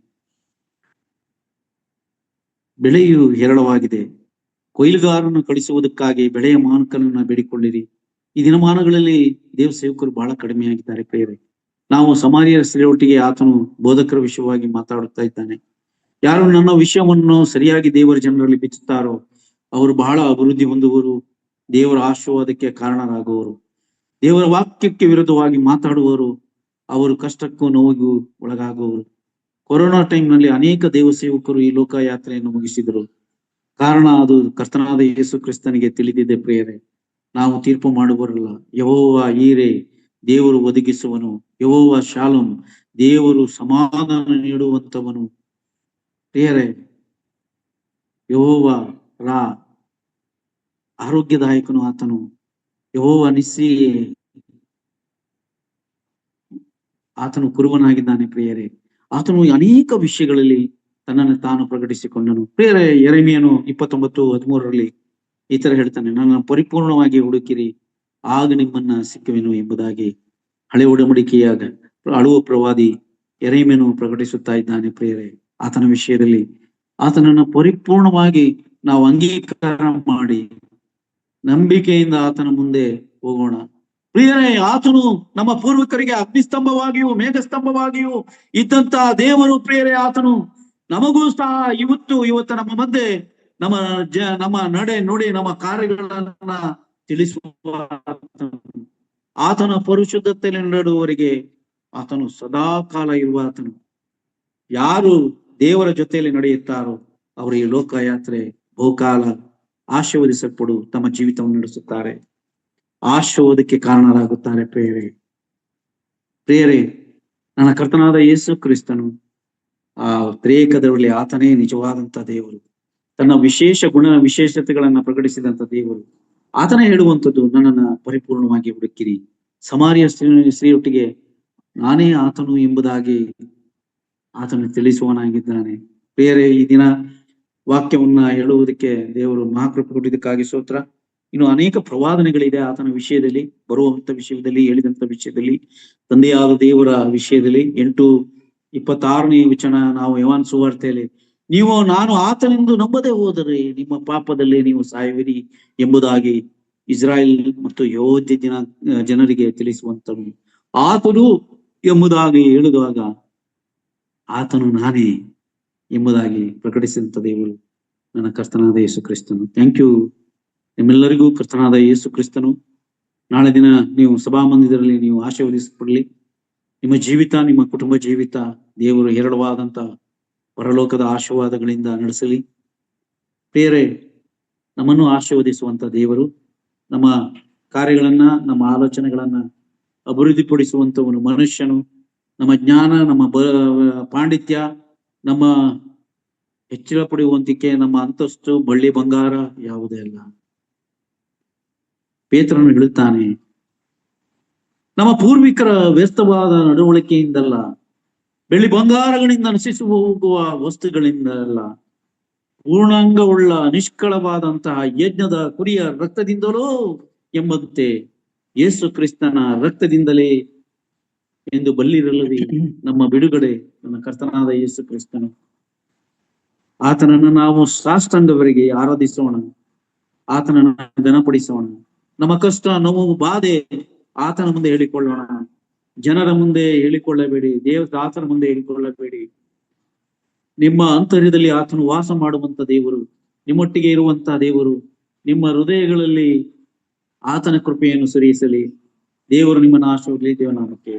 ಬೆಳೆಯು ಹೇರಳವಾಗಿದೆ. ಕೊಯ್ಲುಗಾರನ್ನು ಕಳಿಸುವುದಕ್ಕಾಗಿ ಬೆಳೆಯ ಮಾನಕನನ್ನ ಬೇಡಿಕೊಳ್ಳಿರಿ. ಈ ದಿನಮಾನಗಳಲ್ಲಿ ದೇವ ಸೇವಕರು ಬಹಳ ಕಡಿಮೆಯಾಗಿದ್ದಾರೆ ಪ್ರಿಯರೇ. ನಾವು ಸಮಾರ್ಯರ ಸ್ತ್ರೀಯೊಟ್ಟಿಗೆ ಆತನು ಬೋಧಕರ ವಿಷಯವಾಗಿ ಮಾತಾಡುತ್ತಾ ಇದ್ದಾನೆ. ಯಾರು ನನ್ನ ವಿಷಯವನ್ನು ಸರಿಯಾಗಿ ದೇವರ ಜನರಲ್ಲಿ ಬಿಚ್ಚುತ್ತಾರೋ ಅವರು ಬಹಳ ಅಭಿವೃದ್ಧಿ ಹೊಂದುವರು, ದೇವರ ಆಶೀರ್ವಾದಕ್ಕೆ ಕಾರಣರಾಗುವರು. ದೇವರ ವಾಕ್ಯಕ್ಕೆ ವಿರುದ್ಧವಾಗಿ ಮಾತಾಡುವವರು ಅವರು ಕಷ್ಟಕ್ಕೂ ನೋವಿಗೂ ಒಳಗಾಗುವರು. ಕೊರೋನಾ ಟೈಮ್ನಲ್ಲಿ ಅನೇಕ ದೇವ ಸೇವಕರು ಈ ಲೋಕಯಾತ್ರೆಯನ್ನು ಮುಗಿಸಿದರು. ಕಾರಣ ಅದು ಕರ್ತನಾದ ಯೇಸು ಕ್ರಿಸ್ತನಿಗೆ ತಿಳಿದಿದೆ ಪ್ರಿಯರೇ. ನಾವು ತೀರ್ಪು ಮಾಡುವರಲ್ಲ. ಯೆಹೋವ ಈರೆ, ದೇವರು ಒದಗಿಸುವನು. ಯೆಹೋವ ಶಾಲೋಮ್, ದೇವರು ಸಮಾಧಾನ ನೀಡುವಂತವನು. ಪ್ರಿಯರೇ, ಯೆಹೋವ ರಾ, ಆರೋಗ್ಯದಾಯಕನು ಆತನು. ಯೆಹೋವ ನಿಸ್ಸಿ, ಆತನು ಕುರುವನಾಗಿದ್ದಾನೆ ಪ್ರಿಯರೇ. ಆತನು ಅನೇಕ ವಿಷಯಗಳಲ್ಲಿ ತನ್ನನ್ನು ತಾನು ಪ್ರಕಟಿಸಿಕೊಂಡನು ಪ್ರಿಯರೇ. ಯೆರೆಮೀಯನು 29:13 ಈ ತರ ಹೇಳ್ತಾನೆ, ನನ್ನ ಪರಿಪೂರ್ಣವಾಗಿ ಹುಡುಕಿರಿ, ಆಗ ನಿಮ್ಮನ್ನ ಸಿಕ್ಕುವೆನು ಎಂಬುದಾಗಿ ಹಳೆ ಒಡಂಬಡಿಕೆಯಾಗ ಅಳುವ ಪ್ರವಾದಿ ಯೆರೆಮೀಯನು ಪ್ರಕಟಿಸುತ್ತಾ ಇದ್ದಾನೆ ಪ್ರಿಯರೇ. ಆತನ ವಿಷಯದಲ್ಲಿ ಆತನನ್ನ ಪರಿಪೂರ್ಣವಾಗಿ ನಾವು ಅಂಗೀಕಾರ ಮಾಡಿ ನಂಬಿಕೆಯಿಂದ ಆತನ ಮುಂದೆ ಹೋಗೋಣ ಪ್ರಿಯರೇ. ಆತನು ನಮ್ಮ ಪೂರ್ವಿಕರಿಗೆ ಅಗ್ನಿಸ್ತಂಭವಾಗಿಯೂ ಮೇಘಸ್ತಂಭವಾಗಿಯೂ ಇದ್ದಂತ ದೇವರು ಪ್ರಿಯರೇ. ಆತನು ನಮಗೂ ಸಹ ಇವತ್ತು ನಮ್ಮ ಮಧ್ಯೆ ನಮ್ಮ ನಡೆ ನುಡಿ ನಮ್ಮ ಕಾರ್ಯಗಳನ್ನ ತಿಳಿಸುವ ಆತನ ಪರಿಶುದ್ಧತೆಯಲ್ಲಿ ನಡೆಯುವವರಿಗೆ ಆತನು ಸದಾ ಕಾಲ ಇರುವ ಆತನು. ಯಾರು ದೇವರ ಜೊತೆಯಲ್ಲಿ ನಡೆಯುತ್ತಾರೋ ಅವರು ಈ ಲೋಕಯಾತ್ರೆ ಬಹುಕಾಲ ಆಶೀರ್ವದಿಸಲ್ಪಡು ತಮ್ಮ ಜೀವಿತವನ್ನು ನಡೆಸುತ್ತಾರೆ, ಆಶೀರ್ವಾದಕ್ಕೆ ಕಾರಣರಾಗುತ್ತಾರೆ ಪ್ರಿಯರೇ. ನನ್ನ ಕರ್ತನಾದ ಯೇಸು ಕ್ರಿಸ್ತನು ಆ ತ್ರೇಕದಲ್ಲಿ ಆತನೇ ನಿಜವಾದಂತ ದೇವರು, ತನ್ನ ವಿಶೇಷ ವಿಶೇಷತೆಗಳನ್ನ ಪ್ರಕಟಿಸಿದಂತ ದೇವರು. ಆತನೇ ಹೇಳುವಂಥದ್ದು, ನನ್ನನ್ನ ಪರಿಪೂರ್ಣವಾಗಿ ಹುಡುಕಿರಿ. ಸಮಾರ್ಯ ಸ್ತ್ರೀಯೊಟ್ಟಿಗೆ ನಾನೇ ಆತನು ಎಂಬುದಾಗಿ ಆತನು ತಿಳಿಸುವನಾಗಿದ್ದಾನೆ ಪ್ರಿಯರೇ. ಈ ದಿನ ವಾಕ್ಯವನ್ನ ಹೇಳುವುದಕ್ಕೆ ದೇವರು ಮಹಾಕೃಪೆ ಕೊಟ್ಟಿದ್ದಕ್ಕಾಗಿ ಸ್ತೋತ್ರ. ಇನ್ನು ಅನೇಕ ಪ್ರವಾದನೆಗಳಿದೆ ಆತನ ವಿಷಯದಲ್ಲಿ, ಬರುವಂತ ವಿಷಯದಲ್ಲಿ, ಹೇಳಿದಂತ ವಿಷಯದಲ್ಲಿ, ತಂದೆಯಾದ ದೇವರ ವಿಷಯದಲ್ಲಿ. 8:26 ವಚನ ನಾವು ಯೋಹಾನ ಸುವಾರ್ತೆಯಲ್ಲಿ, ನೀವು ನಾನು ಆತನೆಂದು ನಂಬದೆ ಹೋದರೆ ನಿಮ್ಮ ಪಾಪದಲ್ಲಿ ನೀವು ಸಾಯುವಿರಿ ಎಂಬುದಾಗಿ ಇಸ್ರಾಯೇಲ್ ಮತ್ತು ಯೆಹೂದ್ಯ ಜನರಿಗೆ ತಿಳಿಸುವಂತನು ಆತನು ಎಂಬುದಾಗಿ ಹೇಳಿದಾಗ ಆತನು ನಾನೇ ಎಂಬುದಾಗಿ ಪ್ರಕಟಿಸಿದಂತ ದೇವರು ನನ್ನ ಕರ್ತನಾದ ಯೇಸು ಕ್ರಿಸ್ತನು. Thank you. ನಿಮ್ಮೆಲ್ಲರಿಗೂ ಕರ್ತನಾದ ಯೇಸು ಕ್ರಿಸ್ತನು ನಾಳೆ ದಿನ ನೀವು ಸಭಾಮಂದಿರದಲ್ಲಿ ನೀವು ಆಶೀರ್ವದಿಸಪಡಲಿ. ನಿಮ್ಮ ಜೀವಿತ, ನಿಮ್ಮ ಕುಟುಂಬ ಜೀವಿತ ದೇವರು ಹೇರಳವಾದಂತ ಪರಲೋಕದ ಆಶೀರ್ವಾದಗಳಿಂದ ನಡೆಸಲಿ. ಪ್ರಿಯರೇ, ನಮ್ಮನ್ನು ಆಶೀರ್ವದಿಸುವಂತ ದೇವರು ನಮ್ಮ ಕಾರ್ಯಗಳನ್ನ, ನಮ್ಮ ಆಲೋಚನೆಗಳನ್ನ ಅಭಿವೃದ್ಧಿಪಡಿಸುವಂತವನು ಮನುಷ್ಯನು. ನಮ್ಮ ಜ್ಞಾನ, ನಮ್ಮ ಪಾಂಡಿತ್ಯ, ನಮ್ಮ ಹೆಚ್ಚಳ ಪಡೆಯುವಂತಿಕೆ, ನಮ್ಮ ಅಂತಸ್ತು, ಬಳ್ಳಿ ಬಂಗಾರ ಯಾವುದೇ ಅಲ್ಲ. ಪೇತ್ರನು ಹೇಳುತ್ತಾನೆ, ನಮ್ಮ ಪೂರ್ವಿಕರ ವ್ಯಸ್ತವಾದ ನಡವಳಿಕೆಯಿಂದಲ್ಲ, ಬೆಳ್ಳಿ ಬಂಗಾರಗಳಿಂದ ನಶಿಸಿ ಹೋಗುವ ವಸ್ತುಗಳಿಂದ ಅಲ್ಲ, ಪೂರ್ಣಾಂಗವುಳ್ಳ ನಿಷ್ಕಳವಾದಂತಹ ಯಜ್ಞದ ಕುರಿಯ ರಕ್ತದಿಂದಲೋ ಎಂಬಂತೆ ಯೇಸು ಕ್ರಿಸ್ತನ ರಕ್ತದಿಂದಲೇ ಎಂದು ಬಲ್ಲಿರಲ್ಲವೇ ನಮ್ಮ ಬಿಡುಗಡೆ ನನ್ನ ಕರ್ತನಾದ ಯೇಸು ಕ್ರಿಸ್ತನು. ಆತನನ್ನು ನಾವು ಸಾಷ್ಟಾಂಗವರೆಗೆ ಆರಾಧಿಸೋಣ, ಆತನನ್ನು ಘನಪಡಿಸೋಣ. ನಮ್ಮ ಕಷ್ಟ, ನೋವು, ಬಾಧೆ ಆತನ ಮುಂದೆ ಹೇಳಿಕೊಳ್ಳೋಣ. ಜನರ ಮುಂದೆ ಹೇಳಿಕೊಳ್ಳಬೇಡಿ, ಆತನ ಮುಂದೆ ಹೇಳಿಕೊಳ್ಳಬೇಡಿ. ನಿಮ್ಮ ಅಂತರ್ಯದಲ್ಲಿ ಆತನು ವಾಸ ಮಾಡುವಂತ ದೇವರು, ನಿಮ್ಮೊಟ್ಟಿಗೆ ಇರುವಂತಹ ದೇವರು. ನಿಮ್ಮ ಹೃದಯಗಳಲ್ಲಿ ಆತನ ಕೃಪೆಯನ್ನು ಸುರಿಸಲಿ. ದೇವರು ನಿಮ್ಮನ್ನು ಆಶೀರ್ವದಿಸಲಿ. ದೇವನಾಮಕ್ಕೆ